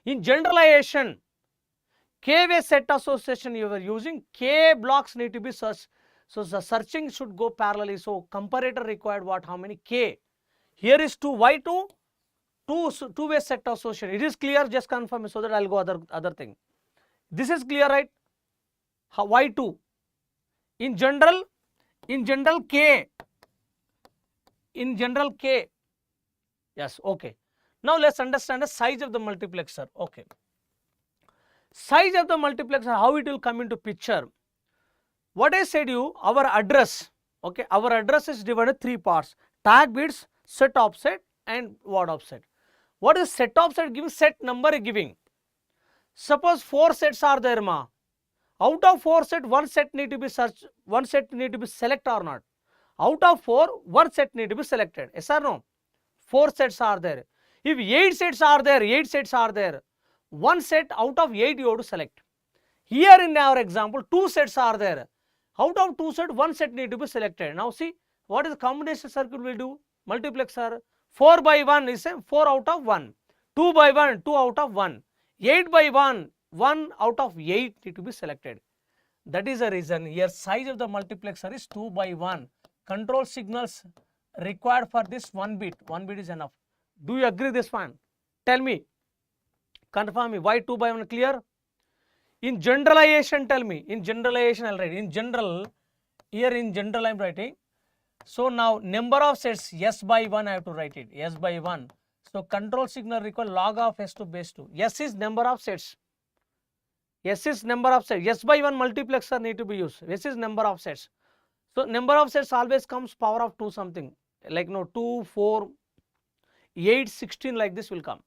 Speaker 1: In generalization, K-way set association you are using, K blocks need to be searched. So the searching should go parallelly. So comparator required what? How many? K. Here is 2. Why 2? Two-way set association. It is clear. Just confirm so that I'll go other thing. This is clear, right? Why 2? In general K. In general K. Yes, okay. Now let's understand the size of the multiplexer. Okay. Size of the multiplexer, how it will come into picture. What I said you, our address, okay, our address is divided 3 parts. Tag bits, set offset and word offset. What is set offset giving? Set number giving. Suppose 4 sets are there, ma. Out of 4 set, 1 set need to be searched, 1 set need to be selected or not. Out of 4, 1 set need to be selected. Yes or no? 4 sets are there. If 8 sets are there, 1 set out of 8 you have to select. Here in our example, 2 sets are there. Out of 2 sets, 1 set need to be selected. Now see, what is the combination circuit will do? Multiplexer. 4 by 1 is 4 out of 1. 2 by 1, 2 out of 1. 8 by 1, 1 out of 8 need to be selected. That is the reason here size of the multiplexer is 2 by 1. Control signals required for this 1 bit. 1 bit is enough. Do you agree this one? Tell me. Confirm me. Why 2 by 1? Clear? In generalization, tell me. In generalization, I'll write. In general, here in general, I'm writing. So now number of sets, S by 1, I have to write it. S by 1. So control signal require log of S to base 2. S is number of sets. S is number of sets. S by 1 multiplexer need to be used. S is number of sets. So number of sets always comes power of 2 something. Like no 2, 4, 8, 16 like this will come.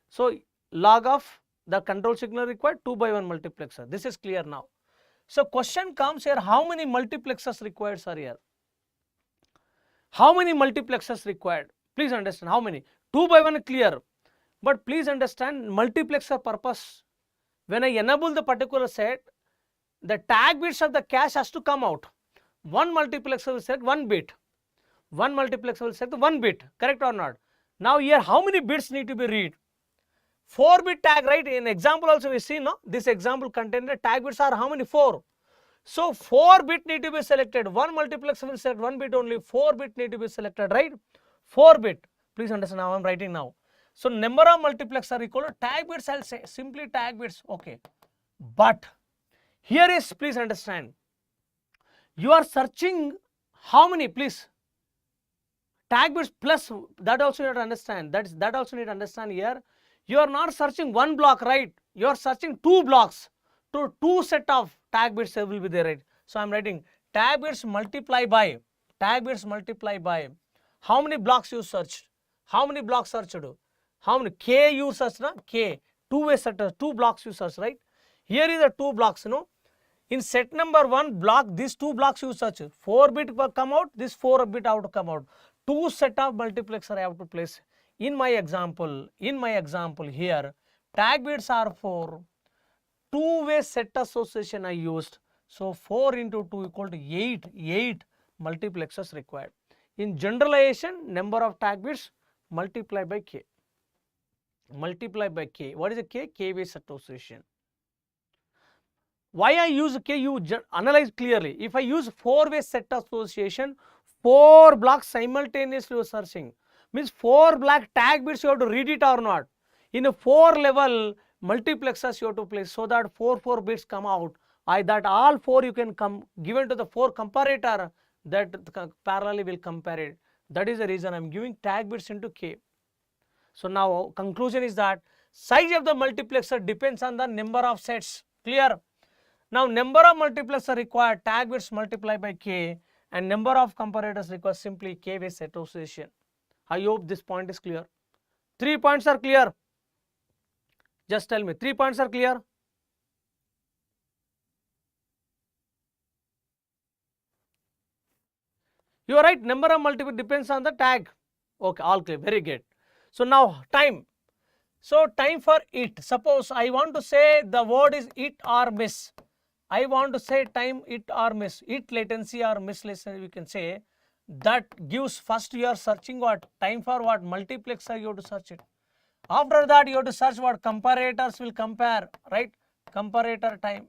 Speaker 1: So log of the control signal required 2 by 1 multiplexer. This is clear now. So question comes here, how many multiplexers required are here? How many multiplexers required? Please understand how many. 2 by 1 clear. But please understand multiplexer purpose. When I enable the particular set, the tag bits of the cache has to come out. One multiplexer will select 1 bit. One multiplexer will select 1 bit. Correct or not? Now here how many bits need to be read? 4-bit tag, right? In example also we see, no? This example contained the tag bits are how many? 4. So 4 bit need to be selected. One multiplexer will select 1 bit only. 4 bit need to be selected, right? 4 bit. Please understand how I am writing now. So number of multiplexer equal to tag bits, I'll say simply tag bits. Okay. But here is, please understand, you are searching how many, please? Tag bits plus, that also you have to understand. That also need to understand here. You are not searching 1 block, right? You are searching 2 blocks. So 2 set of tag bits will be there, right? So I am writing tag bits multiply by how many blocks you searched? How many blocks searched? How many K you searched? Na? K. 2-way setter, 2 blocks you search, right? Here is the 2 blocks, you know. In set number 1 block, these 2 blocks you search. 4 bit will come out, this 4 bit out to come out. 2 set of multiplexer I have to place. In my example here, tag bits are 4. 2-way set association I used. So 4 into 2 equal to 8. 8 multiplexers required. In generalization, number of tag bits multiply by K. Multiply by K. What is a K? K-way association. Why I use K? You analyze clearly. If I use 4-way set association, 4 blocks simultaneously you are searching. Means 4 black tag bits you have to read it or not. In a 4 level multiplexers you have to place so that 4 bits come out. That all 4 you can come given to the 4 comparator that parallelly will compare it. That is the reason I am giving tag bits into K. So now conclusion is that size of the multiplexer depends on the number of sets. Clear? Now number of multiplexer required tag bits multiply by K and number of comparators require simply K-way association. I hope this point is clear. 3 points are clear. Just tell me 3 points are clear. You are right, number of multiple depends on the tag. Okay, all clear, very good. So now time. So time for it. Suppose I want to say the word is it or miss. I want to say time it or miss. It latency or miss latency, we can say. That gives first you are searching what? Time for what? Multiplexer you have to search it. After that you have to search what? Comparators will compare, right? Comparator time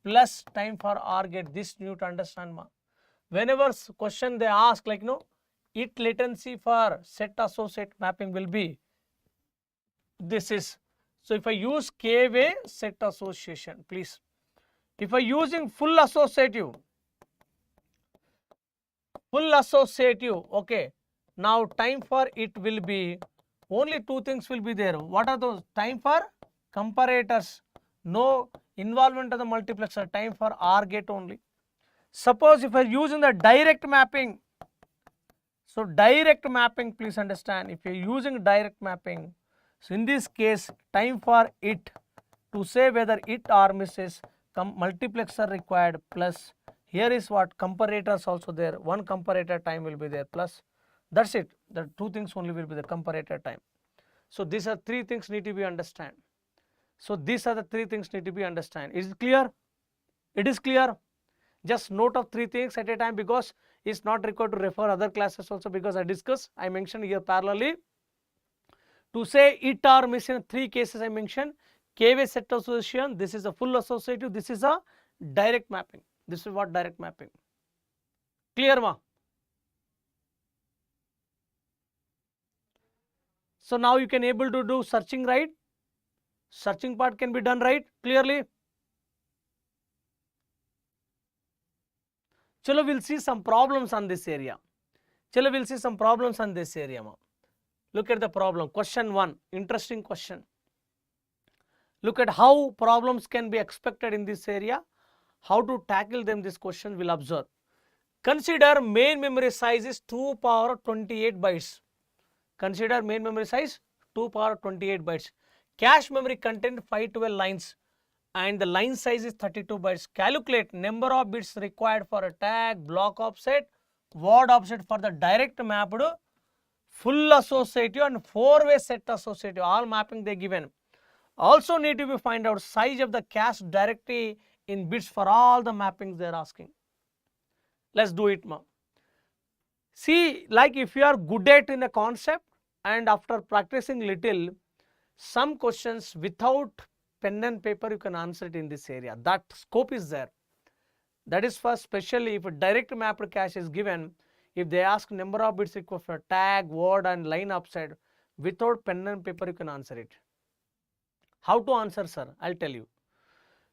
Speaker 1: plus time for OR gate. This you need to understand, ma. Whenever question they ask like it latency for set associate mapping will be this is. So if I use COA set association, please. If I using full associative, okay. Now time for it will be only two things will be there. What are those? Time for comparators, no involvement of the multiplexer. Time for OR gate only. Suppose if I using the direct mapping, so direct mapping, please understand, if you are using direct mapping, so in this case time for it to say whether it or misses, multiplexer required plus here is what? Comparators also there, one comparator time will be there plus, that's it. The two things only will be the comparator time. So these are three things need to be understand. So these are the three things need to be understand. Is it clear? It is clear. Just note of three things at a time, because it's not required to refer other classes also, because I mentioned here parallelly. To say it or miss in three cases I mentioned. COA set association, this is a full associative, this is a direct mapping. This is what direct mapping. Clear, ma? So now you can able to do searching, right? Searching part can be done, right? Clearly. Chalo, we'll see some problems on this area. Chalo, we'll see some problems on this area, ma. Look at the problem. Question 1. Interesting question. Look at how problems can be expected in this area. How to tackle them, this question will observe. Consider main memory size is 2 power 28 bytes. Consider main memory size 2 power 28 bytes. Cache memory content 512 lines and the line size is 32 bytes. Calculate number of bits required for a tag, block offset, word offset for the direct mapped, full associative and 4-way set associative. All mapping they given. Also need to be find out size of the cache directly in bits for all the mappings they are asking. Let's do it, ma. See, like if you are good at in a concept and after practicing little, some questions without pen and paper you can answer it in this area. That scope is there. That is for especially if a direct mapped cache is given, if they ask number of bits required for tag, word and line offset, without pen and paper you can answer it. How to answer, sir? I'll tell you.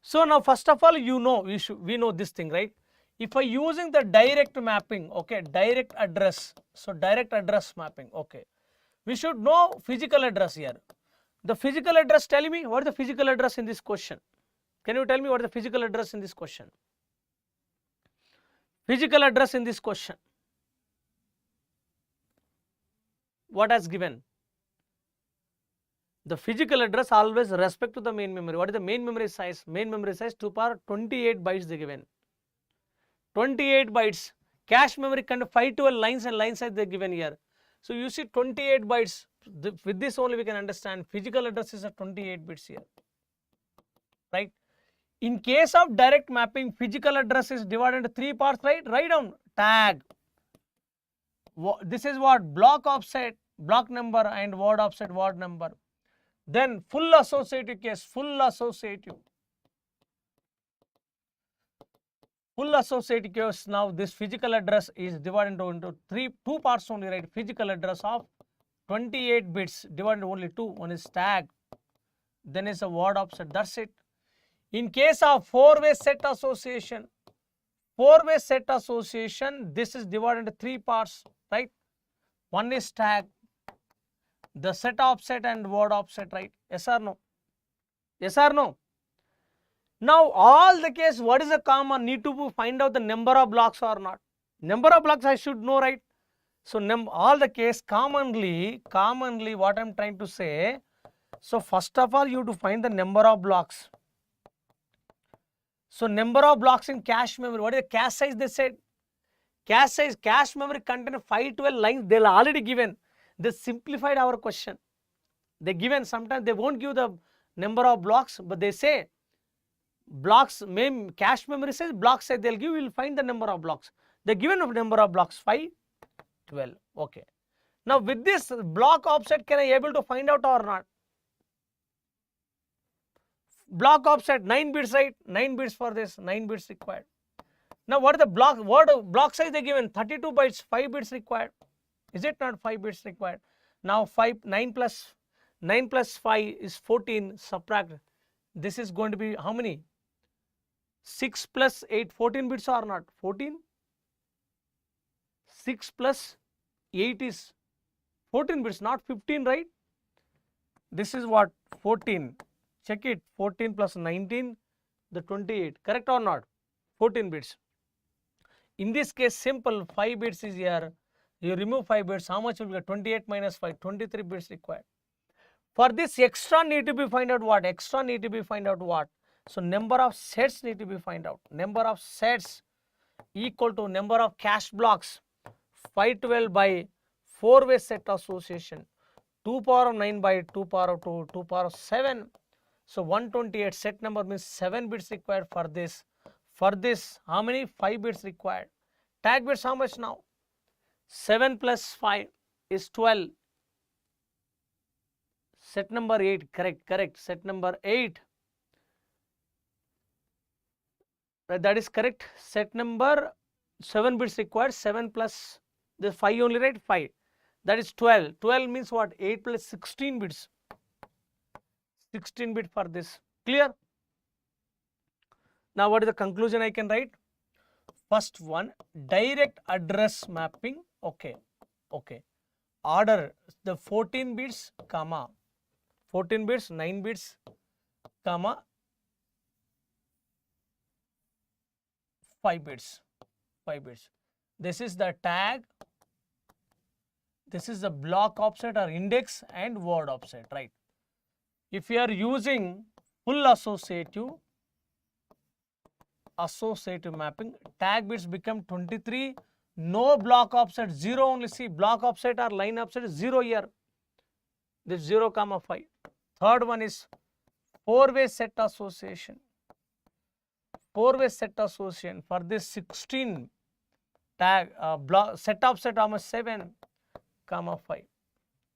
Speaker 1: So now first of all, we know this thing, right? If I using the direct mapping, okay, direct address. So direct address mapping, okay. We should know physical address here. The physical address, tell me what is the physical address in this question. Can you tell me what is the physical address in this question? Physical address in this question. What has given? The physical address always respect to the main memory. What is the main memory size? Main memory size 2 power 28 bytes they given. 28 bytes. Cache memory content 512 lines and line size they given here. So you see 28 bytes. With this only we can understand physical address is a 28 bits here. Right? In case of direct mapping, physical address is divided into 3 parts, right? Write down tag. This is what? Block offset, block number and word offset, word number. Then full associative case, full associative. Full associative case, now this physical address is divided into two parts only, right? Physical address of 28 bits divided only two. One is tag, then is a word offset, that's it. In case of 4-way set association, 4-way set association, this is divided into 3 parts, right? One is tag, the set offset and word offset, right? Yes or no? Yes or no? Now all the case, what is the common? Need to find out the number of blocks or not. Number of blocks I should know, right? So all the case commonly what I am trying to say. So first of all you have to find the number of blocks. So number of blocks in cache memory. What is the cache size they said? Cache size, cache memory contain 512 lines. They'll already given. They simplified our question. They given, sometimes they won't give the number of blocks, but they say blocks, cache memory says block size they'll give, we'll find the number of blocks. They given a number of blocks 512. Okay. Now with this block offset, can I able to find out or not? Block offset 9 bits, right? 9 bits for this, 9 bits required. Now what is the block size they given? 32 bytes, 5 bits required. Is it not 5 bits required? Now 9 plus 5 is 14, subtract. This is going to be how many? 6 plus 8, 14 bits or not? 14? 6 plus 8 is 14 bits, not 15, right? This is what? 14. Check it. 14 plus 19, the 28. Correct or not? 14 bits. In this case, simple, 5 bits is here. You remove 5 bits, how much will be? 28 minus 5, 23 bits required. For this extra need to be find out what? Extra need to be find out what? So number of sets need to be find out. Number of sets equal to number of cache blocks. 512 by 4-way set association. 2 power of 9 by 2 power of 2, 2 power of 7. So 128 set number means 7 bits required for this. For this, how many? 5 bits required. Tag bits how much now? 7 plus 5 is 12. Set number 8, correct. Set number 8. That is correct. Set number 7 bits required. 7 plus the 5 only, right? 5. That is 12. 12 means what? 8 plus 16 bits. 16 bit for this. Clear? Now what is the conclusion I can write? First one, direct address mapping. Okay. Order the 14 bits, comma 14 bits, 9 bits, comma 5 bits. This is the tag. This is the block offset or index and word offset, right? If you are using full associative mapping, tag bits become 23. No block offset, 0 only. See, block offset or line offset is 0 here. This 0 comma 5. Third one is 4-way set association. 4-way set association for this 16 tag block set offset almost 7 comma 5.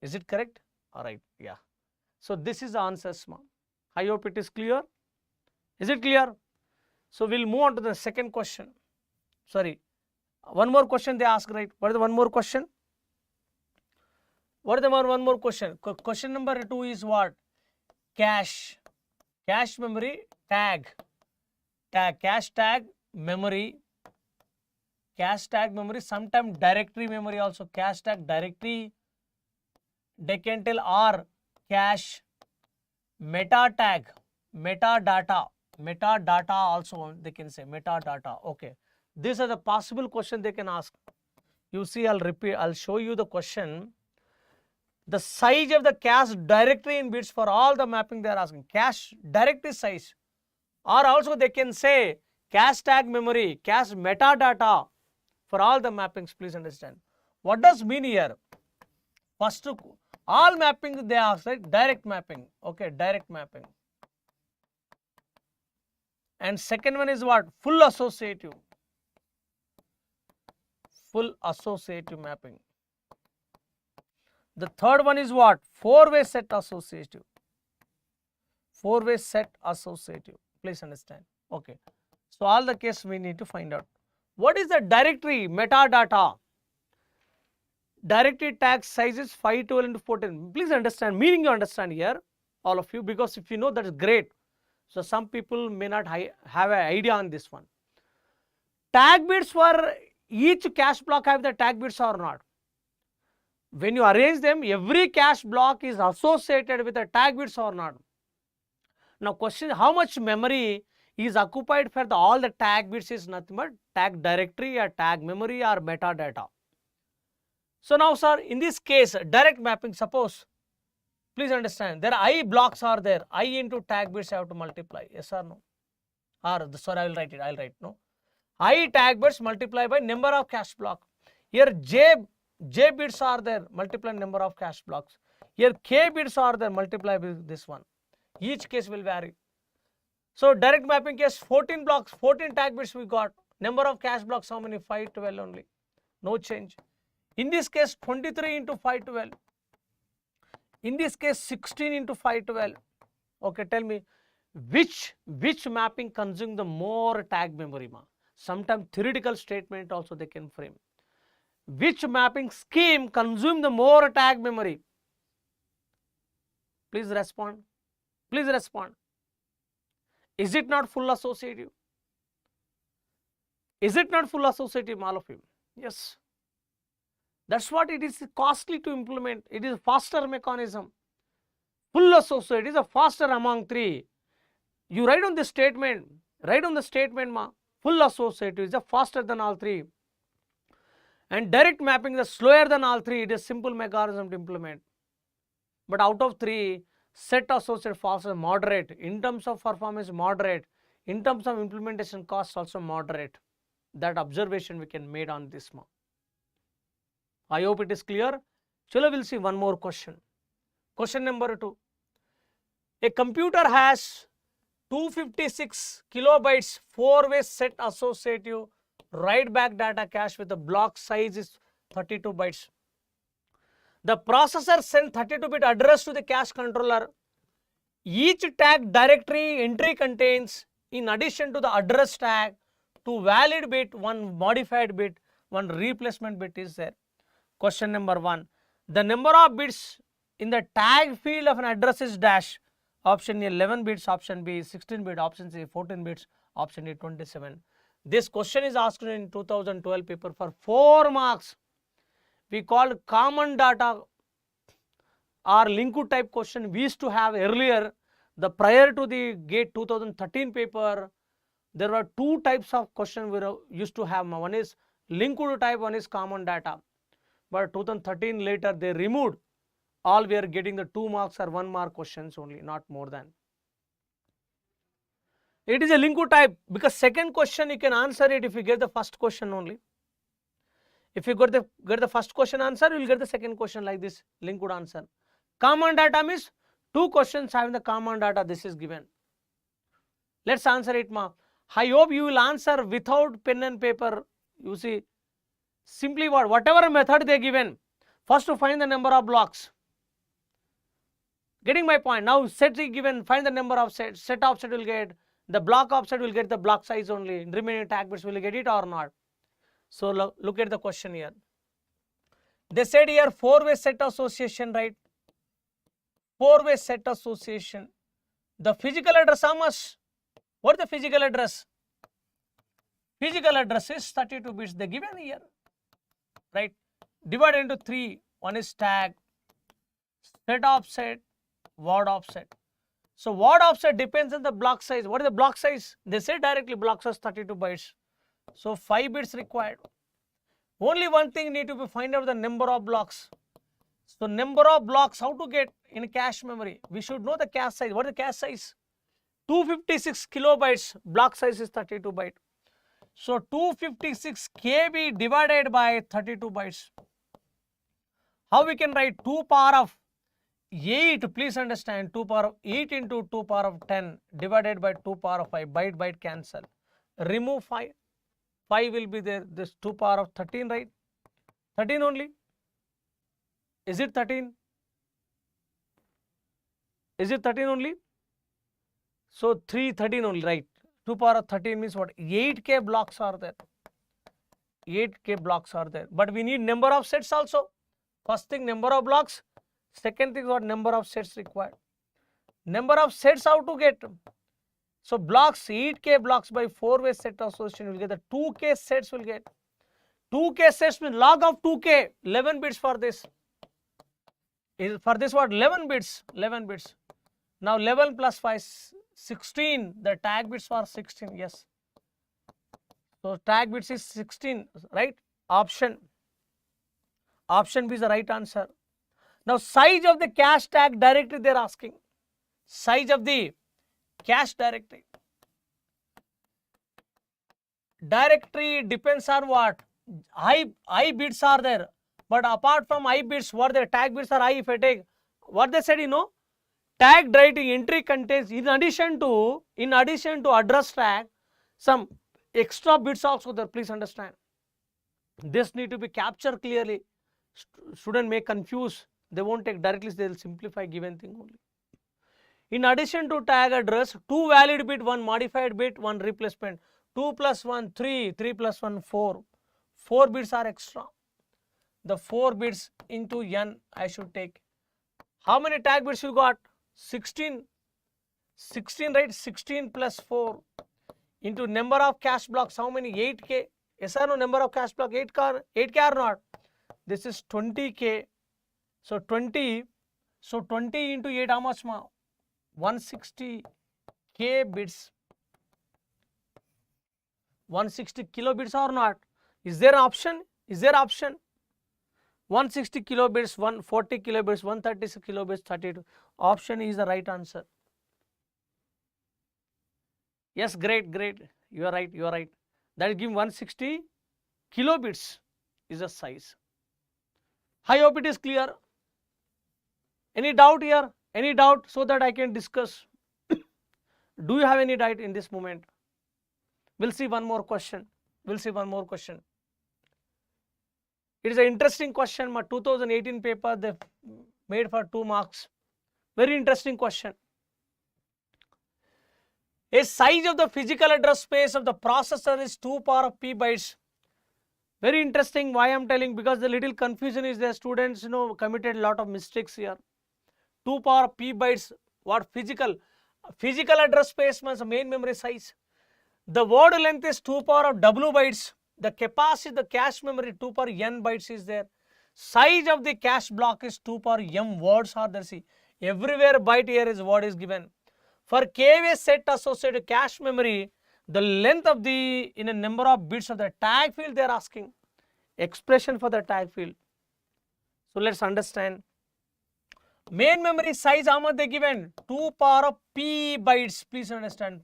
Speaker 1: Is it correct? All right, yeah. So this is the answers, ma'am. I hope it is clear. Is it clear? So we'll move on to the second question. Sorry, one more question they ask, right? What is the one more question? What is the one more question? Question number 2 is what? Cache memory, cache tag memory, sometimes directory memory also. Cache tag directory, they can tell, or cache meta tag, metadata also they can say, metadata. Okay, these are the possible questions they can ask. You see, I'll show you the question. The size of the cache directory in bits for all the mapping they are asking. Cache directory size, or also they can say cache tag memory, cache metadata for all the mappings. Please understand what does mean here. First, all mapping they ask, right? Direct mapping. Okay, direct mapping. And second one is what? Full associative mapping. The third one is what? 4-way set associative. Please understand. Okay. So all the case we need to find out. What is the directory metadata? Directory tag size is 5, 12 into 14. Please understand, meaning you understand here, all of you, because if you know, that is great. So some people may not have an idea on this one. Tag bits for each cache block have the tag bits or not? When you arrange them, every cache block is associated with the tag bits or not? Now question, how much memory is occupied for all the tag bits is nothing but tag directory or tag memory or metadata. So now sir, in this case, direct mapping, suppose, please understand, there are I blocks are there, I into tag bits I have to multiply, yes or no? Or sorry, I will write no. I tag bits multiplied by number of cache block. Here J bits are there, multiply number of cache blocks. Here K bits are there, multiply with this one. Each case will vary. So direct mapping case 14 blocks, 14 tag bits we got. Number of cache blocks how many? 512 only. No change. In this case 23 into 512. In this case 16 into 512. Okay, tell me which mapping consumes the more tag memory ma? Sometimes theoretical statement also they can frame. Which mapping scheme consumes the more tag memory? Please respond. Please respond. Is it not full associative? Is it not full associative, all of you? Yes. That's what it is costly to implement. It is a faster mechanism. Full associative is a faster among three. You write on the statement. Write on the statement, ma. Full associative is a faster than all three. And direct mapping is slower than all three. It is simple mechanism to implement. But out of three, set associative faster, moderate. In terms of performance, moderate. In terms of implementation costs, also moderate. That observation we can make on this one. I hope it is clear. Chalo, we'll see one more question. Question number 2. A computer has 256 kilobytes 4-way set associative write back data cache with the block size is 32 bytes. The processor sent 32-bit address to the cache controller. Each tag directory entry contains, in addition to the address tag, 2 valid bit, 1 modified bit, 1 replacement bit is there. Question number 1. The number of bits in the tag field of an address is dash. Option A 11 bits, option B 16 bit, option C 14 bits, option D 27. This question is asked in 2012 paper for 4 marks. We called common data or linked type question we used to have earlier. The prior to the GATE 2013 paper, there were 2 types of question we used to have. One is linked type, one is common data. But 2013 later they removed. All we are getting the 2 marks or 1 mark questions only, not more than. It is a linked type because second question you can answer it if you get the first question only. If you get the first question answer, you will get the second question like this, linked answer. Common data means 2 questions having the common data, this is given. Let's answer it, ma. I hope you will answer without pen and paper. You see, simply whatever method they given, first to find the number of blocks. Getting my point? Now set is given, find the number of sets. Set offset will get, the block offset will get the block size only. Remaining tag bits will get it or not. So look at the question here. They said here 4-way set association, right? 4-way set association. The physical address how much? What is the physical address? Physical address is 32 bits. They given here, right? Divided into 3. One is tag, set offset, word offset. So word offset depends on the block size. What is the block size? They say directly block size 32 bytes. So 5 bits required. Only one thing need to be find out the number of blocks. So number of blocks, how to get in cache memory? We should know the cache size. What is the cache size? 256 kilobytes, block size is 32 byte. So 256 KB divided by 32 bytes. How we can write 2 power of 8, please understand, 2 power of 8 into 2 power of 10 divided by 2 power of 5, byte cancel. Remove 5, 5 will be there, this 2 power of 13, right? 13 only. Is it 13? Is it 13 only? So 13 only, right? 2 power of 13 means what? 8K blocks are there. 8K blocks are there. But we need number of sets also. First thing, number of blocks. Second thing, what number of sets required. Number of sets how to get. So blocks, 8K blocks by 4-way set association will get the 2K sets will get. 2K sets means log of 2K, 11 bits for this. Is for this what? 11 bits, 11 bits. Now 11 plus 5, 16. The tag bits are 16, yes. So tag bits is 16, right? Option B is the right answer. Now size of the cache tag directory they are asking. Size of the cache directory. Directory depends on what? I bits are there. But apart from I bits, what the tag bits are I. If I take what they said, tagged writing entry contains in addition to address tag, some extra bits also there. Please understand. This need to be captured clearly. Student may confuse. They won't take directly. They will simplify given thing only. In addition to tag address, 2 valid bit, 1 modified bit, 1 replacement. 2 plus 1, 3, 3 plus 1, 4. 4 bits are extra. The 4 bits into n I should take. How many tag bits you got? 16. 16, right? 16 plus 4 into number of cache blocks. How many? 8k. Yes or no? Number of cache block 8k or not? This is 20k. So 20. So 20 into 8 how much ma? 160k bits. 160 kilobits or not? Is there an option? Is there option? 160 kilobits, 140 kilobits, 136 kilobits, 32. Option is the right answer. Yes, great, great. You are right, you are right. That is giving 160 kilobits is the size. I hope it is clear. Any doubt here? Any doubt so that I can discuss? Do you have any doubt in this moment? We'll see one more question. We'll see one more question. It is an interesting question. My 2018 paper they made for 2 marks. Very interesting question. A size of the physical address space of the processor is 2 power of p bytes. Very interesting. Why I am telling? Because the little confusion is there. Students committed a lot of mistakes here. 2 power of p bytes. What physical? Physical address space means main memory size. The word length is 2 power of w bytes. The capacity, the cache memory 2 power n bytes is there. Size of the cache block is 2 power m words are there. See, everywhere byte here is word is given. For KV set associated cache memory, the length of the in a number of bits of the tag field they are asking. Expression for the tag field. So let's understand. Main memory size how much they given? 2 power of p bytes. Please understand.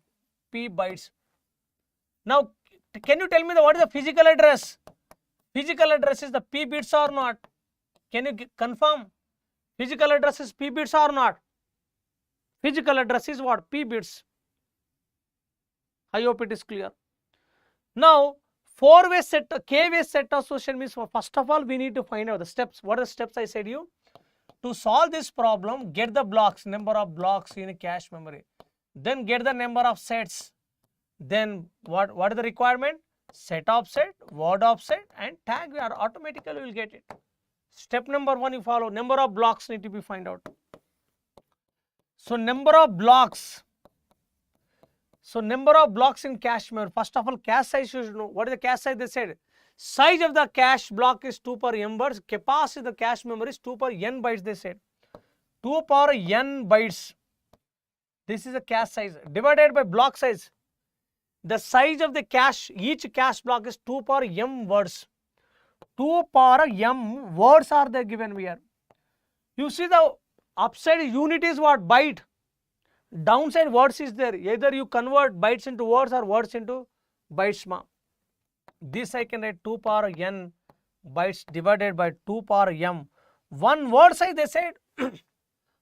Speaker 1: P bytes. Now, can you tell me what is the physical address? Physical address is the p bits or not? Can you confirm? Physical address is p bits or not? Physical address is what? P bits. I hope it is clear. Now, four-way set, k-way set association means first of all we need to find out the steps. What are the steps I said you? To solve this problem, get the blocks, number of blocks in a cache memory. Then get the number of sets. Then what is the requirement? Set offset, word offset and tag. We are automatically will get it. Step number 1 you follow. Number of blocks need to be find out. So number of blocks. So number of blocks in cache memory. First of all, cache size you should know. What is the cache size? They said size of the cache block is 2 power m bytes. Capacity of the cache memory is 2 power n bytes. They said 2 power n bytes. This is the cache size divided by block size. The size of the cache, each cache block is 2 power m words. 2 power m words are there given here. You see the upside unit is what? Byte. Downside words is there. Either you convert bytes into words or words into bytes. This I can write 2 power n bytes divided by 2 power m. One word size they said.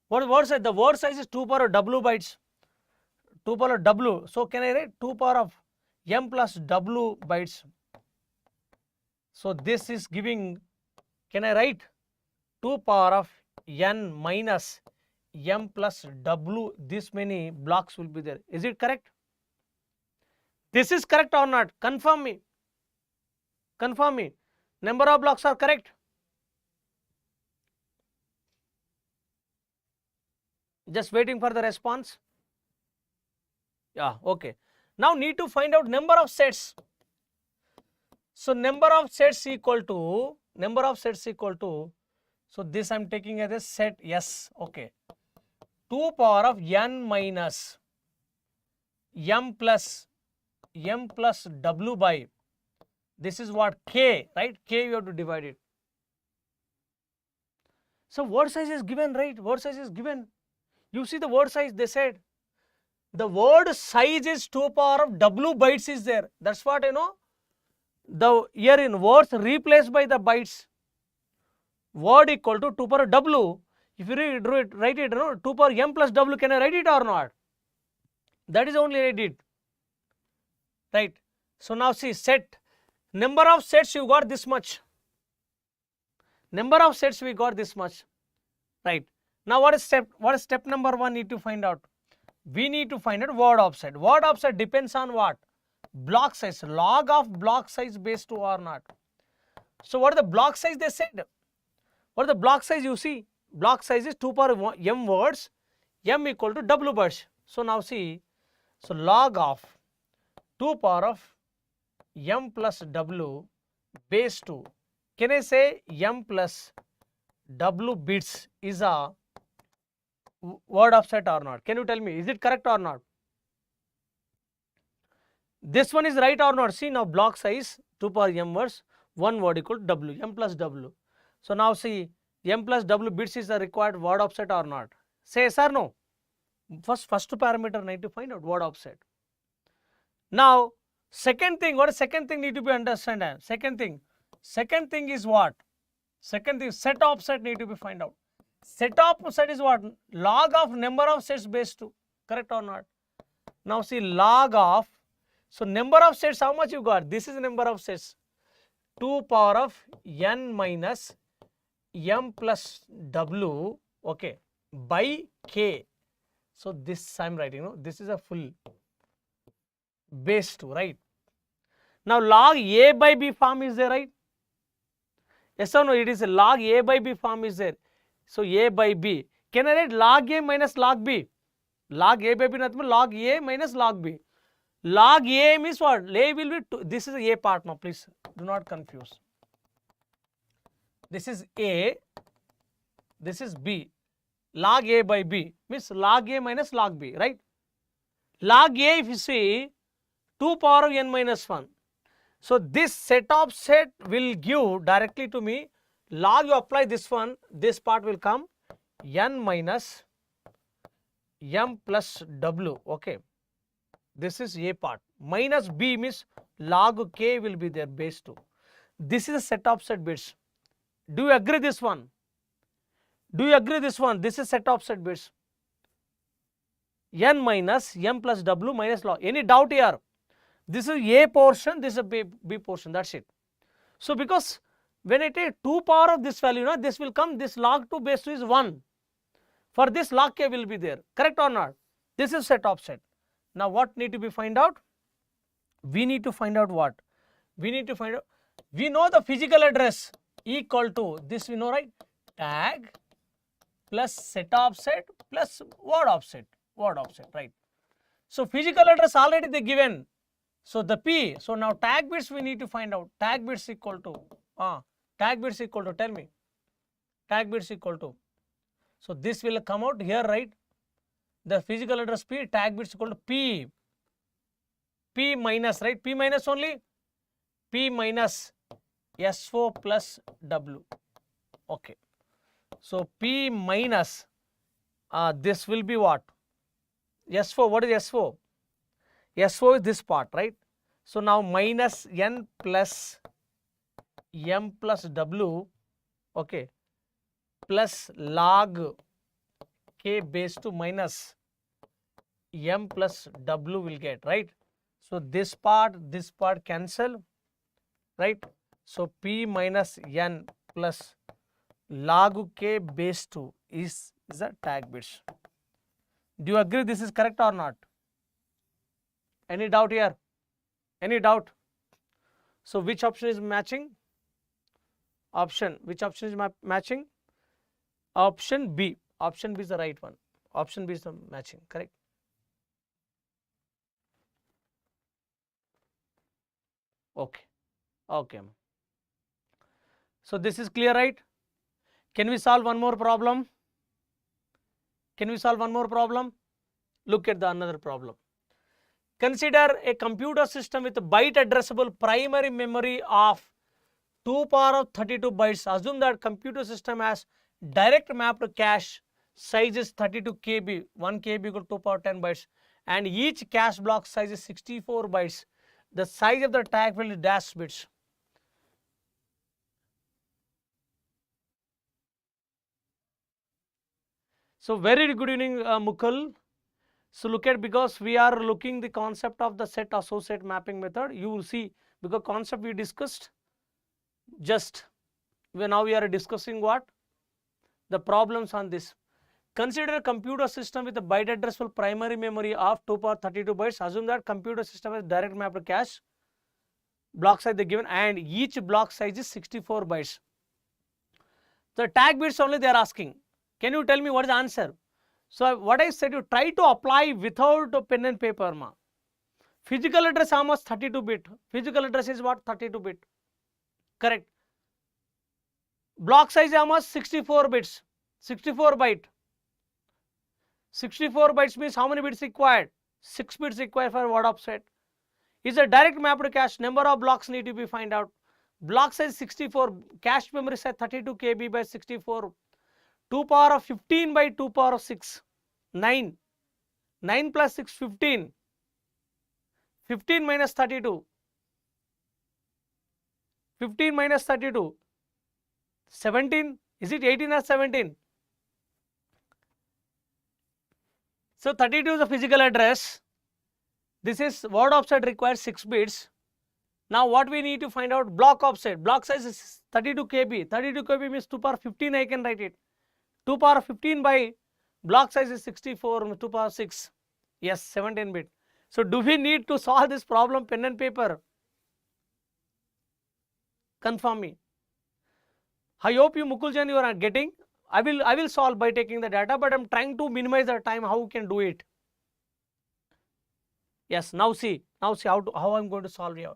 Speaker 1: What word size? The word size is 2 power w bytes. 2 power w. So can I write 2 power of m plus w bytes? So this is giving, can I write 2 power of n minus m plus w, this many blocks will be there. Is it correct? This is correct or not? Confirm me. Confirm me. Number of blocks are correct. Just waiting for the response. Yeah, okay. Now need to find out number of sets. So number of sets equal to, so this I am taking as a set S, okay. 2 power of n minus m plus w by, this is what? K, right? K you have to divide it. So word size is given, right? Word size is given. You see the word size, they said. The word size is 2 power of w bytes is there. That's what the here in words replaced by the bytes. Word equal to 2 power w. If you write it, 2 power m plus w, can I write it or not? That is only I did. Right. So now see, set. Number of sets you got this much. Number of sets we got this much. Right. Now what is step number 1 need to find out? We need to find out word offset. Word offset depends on what? Block size. Log of block size base 2 or not. So what is the block size they said? What is the block size you see? Block size is 2 power m words, m equal to w words. So now see, so log of 2 power of m plus w base 2. Can I say m plus w bits is a word offset or not? Can you tell me, is it correct or not? This one is right or not? See now, block size 2 power m words, 1 word equal to w, m plus w. So now see, m plus w bits is the required word offset or not? Say yes or no. First parameter need to find out word offset. Now second thing, what is second thing need to be understood? Second thing is what? Second thing, set offset need to be find out. Set offset is what? Log of number of sets base 2. Correct or not? Now see, log of, so number of sets, how much you got? This is number of sets. 2 power of n minus m plus w, okay, by k. So this I am writing, this is a full base 2, right? Now log a by b form is there, right? Yes or no? It is a log a by b form is there. So a by b. Can I write log a minus log b? Log a by b nothing but log a minus log b. Log a means what? A will be 2. This is a part now, please do not confuse. This is a, this is b. Log a by b means log a minus log b, right? Log a, if you see, 2 power of n minus 1. So this set offset will give directly to me, log you apply this one, this part will come n minus m plus w, okay. This is a part. Minus b means log k will be there, base 2. This is a set offset bits. Do you agree this one? Do you agree this one? This is set offset bits. N minus m plus w minus log. Any doubt here? This is a portion, this is a b portion, that's it. So because when I take 2 power of this value, this will come, this log 2 base 2 is 1. For this log k will be there. Correct or not? This is set offset. Now what need to be find out? We need to find out what? We need to find out, we know the physical address equal to this, we know, right? Tag plus set offset plus word offset, right? So physical address already they given. So the p, so now tag bits we need to find out. Tag bits equal to, tell me. Tag bits equal to. So this will come out here, right? The physical address p, tag bits equal to p minus, right? P minus only, p minus S4 plus W. Okay. So P minus this will be what? S4. What is S4? S4 is this part, right? So now minus N plus M plus W, okay, plus log K base 2 minus M plus W will get, right? So this part cancel, right? So P minus N plus log K base 2 is the tag bits. Do you agree this is correct or not? Any doubt here? Any doubt? So which option is matching? Which option is matching? Option B. Option B is the right one. Option B is the matching, correct? Okay. Okay. So this is clear, right? Can we solve one more problem? Can we solve one more problem? Look at the another problem. Consider a computer system with a byte addressable primary memory of 2 power of 32 bytes. Assume that computer system has direct map to cache, size is 32 KB, 1 KB equal to 2 power 10 bytes, and each cache block size is 64 bytes. The size of the tag field is dash bits. So very good evening, Mukul. So look at, because we are looking the concept of the set associate mapping method. You will see, because concept we discussed, just now we are discussing what? The problems on this. Consider a computer system with a byte addressable primary memory of 2 power 32 bytes. Assume that computer system has direct map to cache. Block size they given, and each block size is 64 bytes. The tag bits only they are asking. Can you tell me what is the answer? So what I said, you try to apply without a pen and paper. Physical address how much? 32 bit. Physical address is what? 32 bit. Correct. Block size how much? 64 bits. 64 byte. 64 bytes means how many bits required? 6 bits required for word offset. Is a direct map to cache. Number of blocks need to be find out. Block size 64. Cache memory size 32 KB by 64. 2 power of 15 by 2 power of 6. 9. 9 plus 6, 15. 15 minus 32. 15 minus 32. 17. Is it 18 or 17? So 32 is the physical address. This is word offset requires 6 bits. Now what we need to find out? Block offset. Block size is 32 KB. 32 KB means 2 power 15 I can write it. 2 power 15 by block size is 64, 2 power 6. Yes, 17 bit. So do we need to solve this problem pen and paper? Confirm me. I hope you, Mukuljan, you are getting. I will solve by taking the data, but I am trying to minimize the time how we can do it. Yes, now see how I am going to solve here.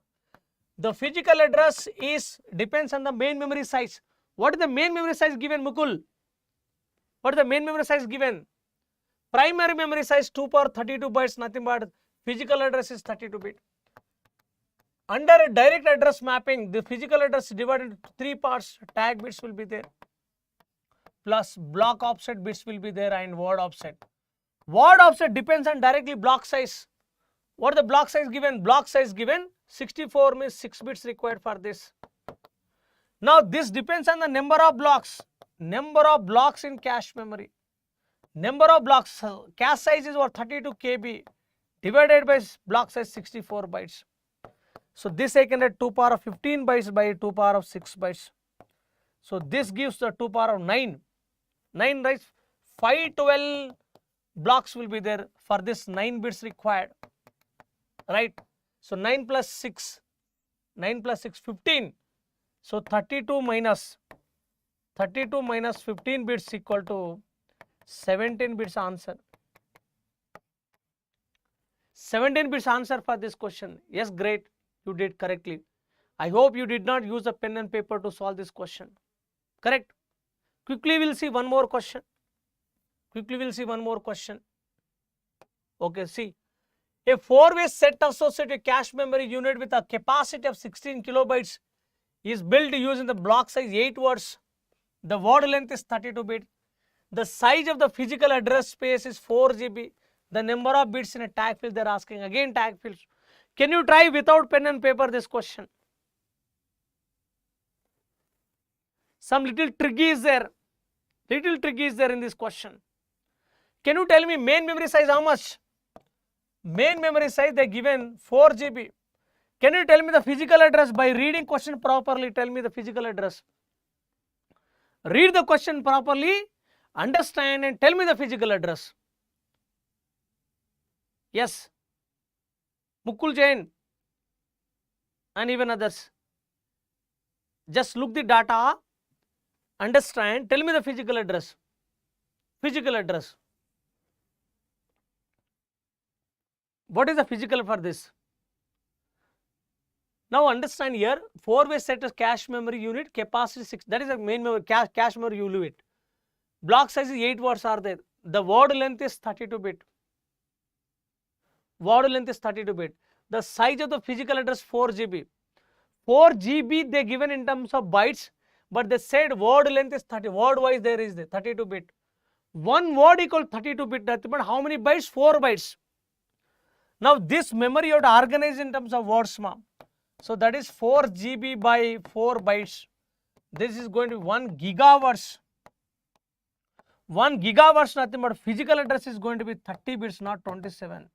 Speaker 1: The physical address depends on the main memory size. What is the main memory size given, Mukul? What is the main memory size given? Primary memory size 2 power 32 bytes, nothing but physical address is 32 bit. Under a direct address mapping, the physical address divided into 3 parts. Tag bits will be there, plus block offset bits will be there, and word offset. Word offset depends on directly block size. What is the block size given? Block size given 64 means 6 bits required for this. Now this depends on the number of blocks. Number of blocks in cache memory. Number of blocks, cache size is what? 32 KB divided by block size 64 bytes. So this I can write 2 power of 15 bytes by 2 power of 6 bytes. So this gives the 2 power of 9. 9 right? 512 blocks will be there for this 9 bits required. Right? So 9 plus 6, 15. So 32 minus 15 bits equal to 17 bits answer. 17 bits answer for this question. Yes, great. You did correctly. I hope you did not use a pen and paper to solve this question. Correct? Quickly we'll see one more question. Okay, see. A 4-way set associated cache memory unit with a capacity of 16 kilobytes is built using the block size 8 words. The word length is 32 bit. The size of the physical address space is 4 GB. The number of bits in a tag field they are asking. Again tag fields. Can you try without pen and paper this question? Some little trick is there. In this question. Can you tell me main memory size how much? Main memory size they given 4 GB. Can you tell me the physical address? By reading question properly, tell me the physical address. Read the question properly, understand and tell me the physical address. Yes. Mukul Jain and even others. Just look the data, understand, tell me the physical address. What is the physical for this? Now understand here, 4-way set of cache memory unit, capacity 6, that is the main memory, cache memory unit. Block size is 8 words are there. The word length is 32 bit. The size of the physical address 4 GB. 4 GB they given in terms of bytes, but they said word length is 30. Word wise there is the 32 bit. One word equal 32 bit, but how many bytes? 4 bytes. Now this memory you have to organize in terms of words, ma'am. So that is 4 GB by 4 bytes. This is going to be 1 gigahertz. 1 gigahertz nothing but physical address is going to be 30 bits, not 27.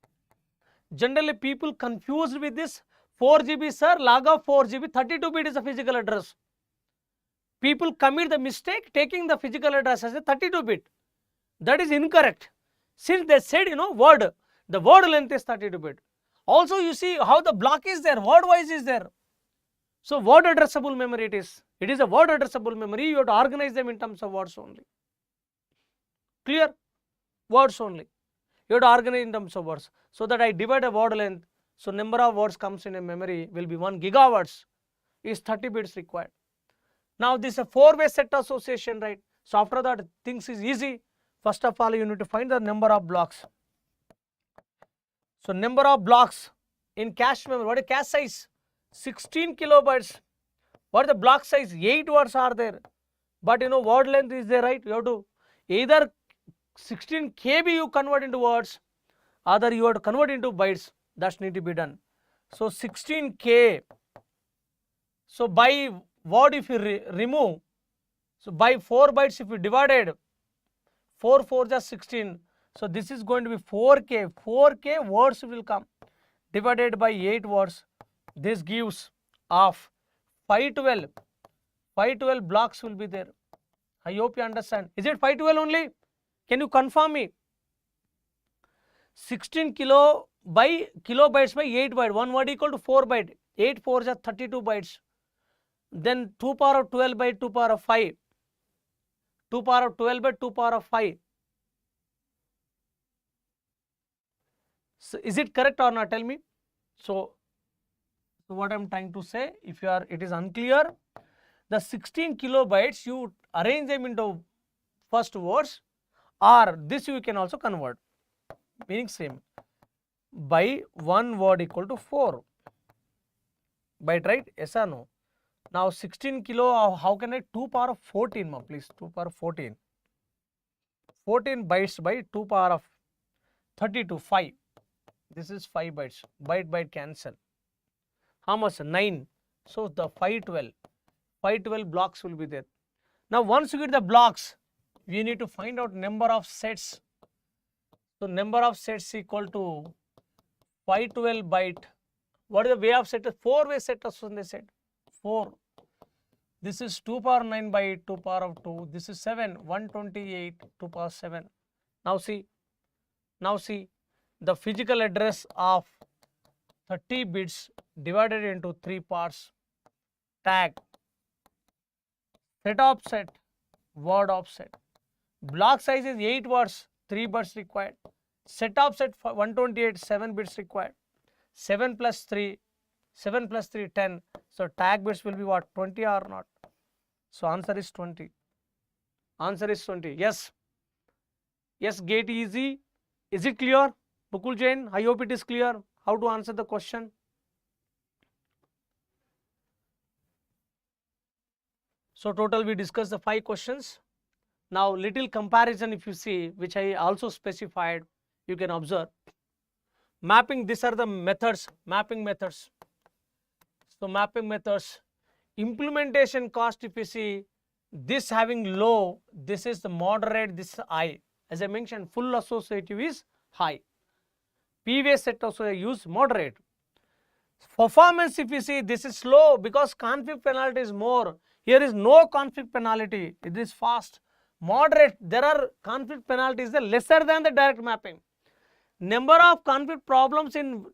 Speaker 1: Generally people confused with this 4 GB, sir, log of 4 GB, 32 bit is a physical address. People commit the mistake taking the physical address as a 32 bit. That is incorrect. Since they said, word, the word length is 32 bit. Also you see how the block is there, word wise is there. So word addressable memory it is. It is a word addressable memory. You have to organize them in terms of words only. Clear? Words only. You have to organize in terms of words. So that I divide a word length. So number of words comes in a memory will be 1 gigahertz is 30 bits required. Now this is a 4-way set association, right? So after that things is easy. First of all you need to find the number of blocks. So number of blocks in cache memory. What is cache size? 16 kilobytes. What is the block size? 8 words are there. But word length is there, right? You have to either 16 KB you convert into words, either you have to convert into bytes. That need to be done. So 16K. So by word if you remove, so by 4 bytes if you divided, 4 4 just 16. So this is going to be 4K. 4K words will come divided by 8 words. This gives of 512. 512 blocks will be there. I hope you understand. Is it 512 only? Can you confirm me? 16 kilobytes by 8 byte. One word equal to 4 byte. 8 4 is 32 bytes. Then 2 power of 12 by 2 power of 5. 2 power of 12 by 2 power of 5. So is it correct or not? Tell me. So what I am trying to say, if it is unclear, the 16 kilobytes you arrange them into first words, or this you can also convert. Meaning same. By 1 word equal to 4 byte, right? Yes or no? Now 16 kilo, how can I 2 power of 14, ma, please? 2 power of 14. 14 bytes by 2 power of 32, 5. This is 5 bytes. Byte cancel. How much? 9. So the 512 blocks will be there. Now once you get the blocks, we need to find out number of sets. So number of sets equal to 512 byte. What is the way of set? 4-way set association they said. 4. This is 2 power 9 by 2 power of 2. This is 7. 128 2 power 7. Now see the physical address of 30 bits divided into 3 parts. Tag, set offset, word offset. Block size is 8 words, 3 bits required. Set offset 128, 7 bits required. 7 plus 3, 10. So tag bits will be what? 20 or not? So answer is 20. Answer is 20. Yes. Yes, gate easy. Is it clear? Bukul Jain, I hope it is clear how to answer the question. So total we discussed the 5 questions. Now little comparison if you see, which I also specified, you can observe. Mapping, these are the methods, mapping methods. So mapping methods, implementation cost if you see, this having low, this is the moderate, this is high. As I mentioned, full associative is high. PV set also I use moderate. Performance if you see, this is low because conflict penalty is more. Here is no conflict penalty, it is fast. Moderate, there are conflict penalties lesser than the direct mapping. Number of conflict problems in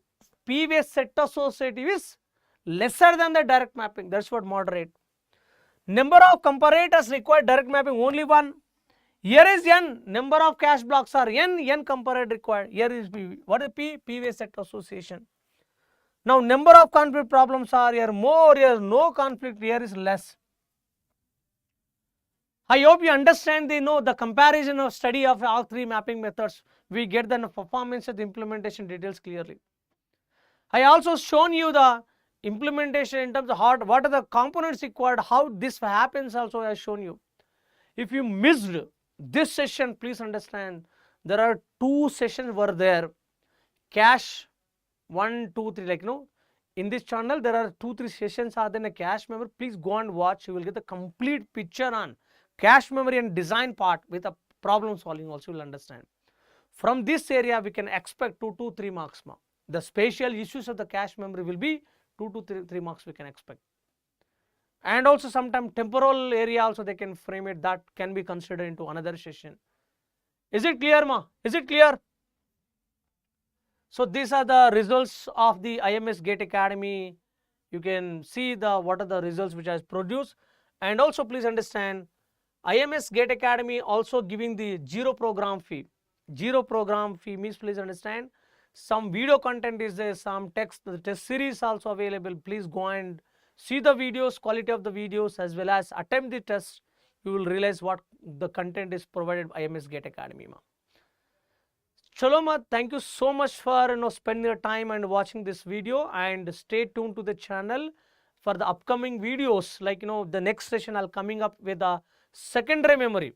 Speaker 1: PV set associative is lesser than the direct mapping. That's what moderate. Number of comparators required direct mapping only 1. Here is n. Number of cache blocks are n comparator required. Here is P. What is P? PV set association. Now number of conflict problems are here more, here no conflict, here is less. I hope you understand the comparison of study of all 3 mapping methods. We get the performance and the implementation details clearly. I also shown you the implementation in terms of what are the components required, how this happens also I have shown you. If you missed this session, please understand there are 2 sessions were there. Cache 1, 2, 3, like in this channel there are 2-3 sessions are there in a cache memory. Please go and watch. You will get the complete picture on cache memory and design part with a problem solving also. You will understand. From this area we can expect 2 to 3 marks. The spatial issues of the cache memory will be 2 to 3 marks we can expect. And also sometimes temporal area also they can frame it, that can be considered into another session. Is it clear, ma? Is it clear? So these are the results of the IMS GATE Academy. You can see what are the results which has produced. And also please understand, IMS GATE Academy also giving the zero program fee. Zero program fee means, please understand, some video content is there, some text, the test series also available. Please go and see the videos, quality of the videos, as well as attempt the test. You will realize what the content is provided by IMS GATE Academy. Chalo ma, thank you so much for spending your time and watching this video, and stay tuned to the channel for the upcoming videos. Like the next session I'll coming up with a secondary memory.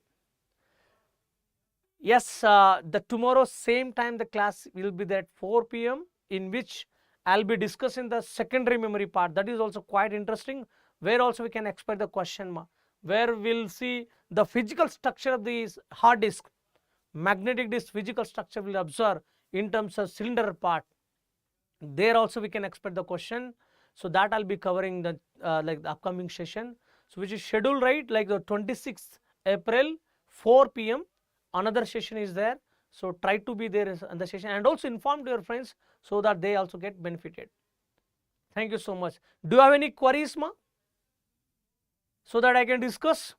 Speaker 1: Yes, the tomorrow same time the class will be there at 4 p.m. in which I'll be discussing the secondary memory part. That is also quite interesting, where also we can expect the question, where we'll see the physical structure of the hard disk. Magnetic disk physical structure will observe in terms of cylinder part. There also we can expect the question. So that I'll be covering the like the upcoming session. So which is scheduled, right, like the 26th April 4 p.m. Another session is there. So try to be there in the session, and also inform to your friends so that they also get benefited. Thank you so much. Do you have any queries, ma? So that I can discuss?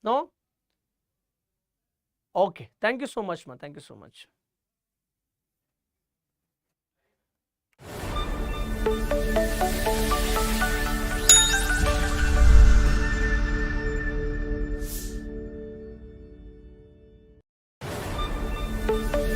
Speaker 1: No? Okay. Thank you so much, ma. Thank you so much. Thank you.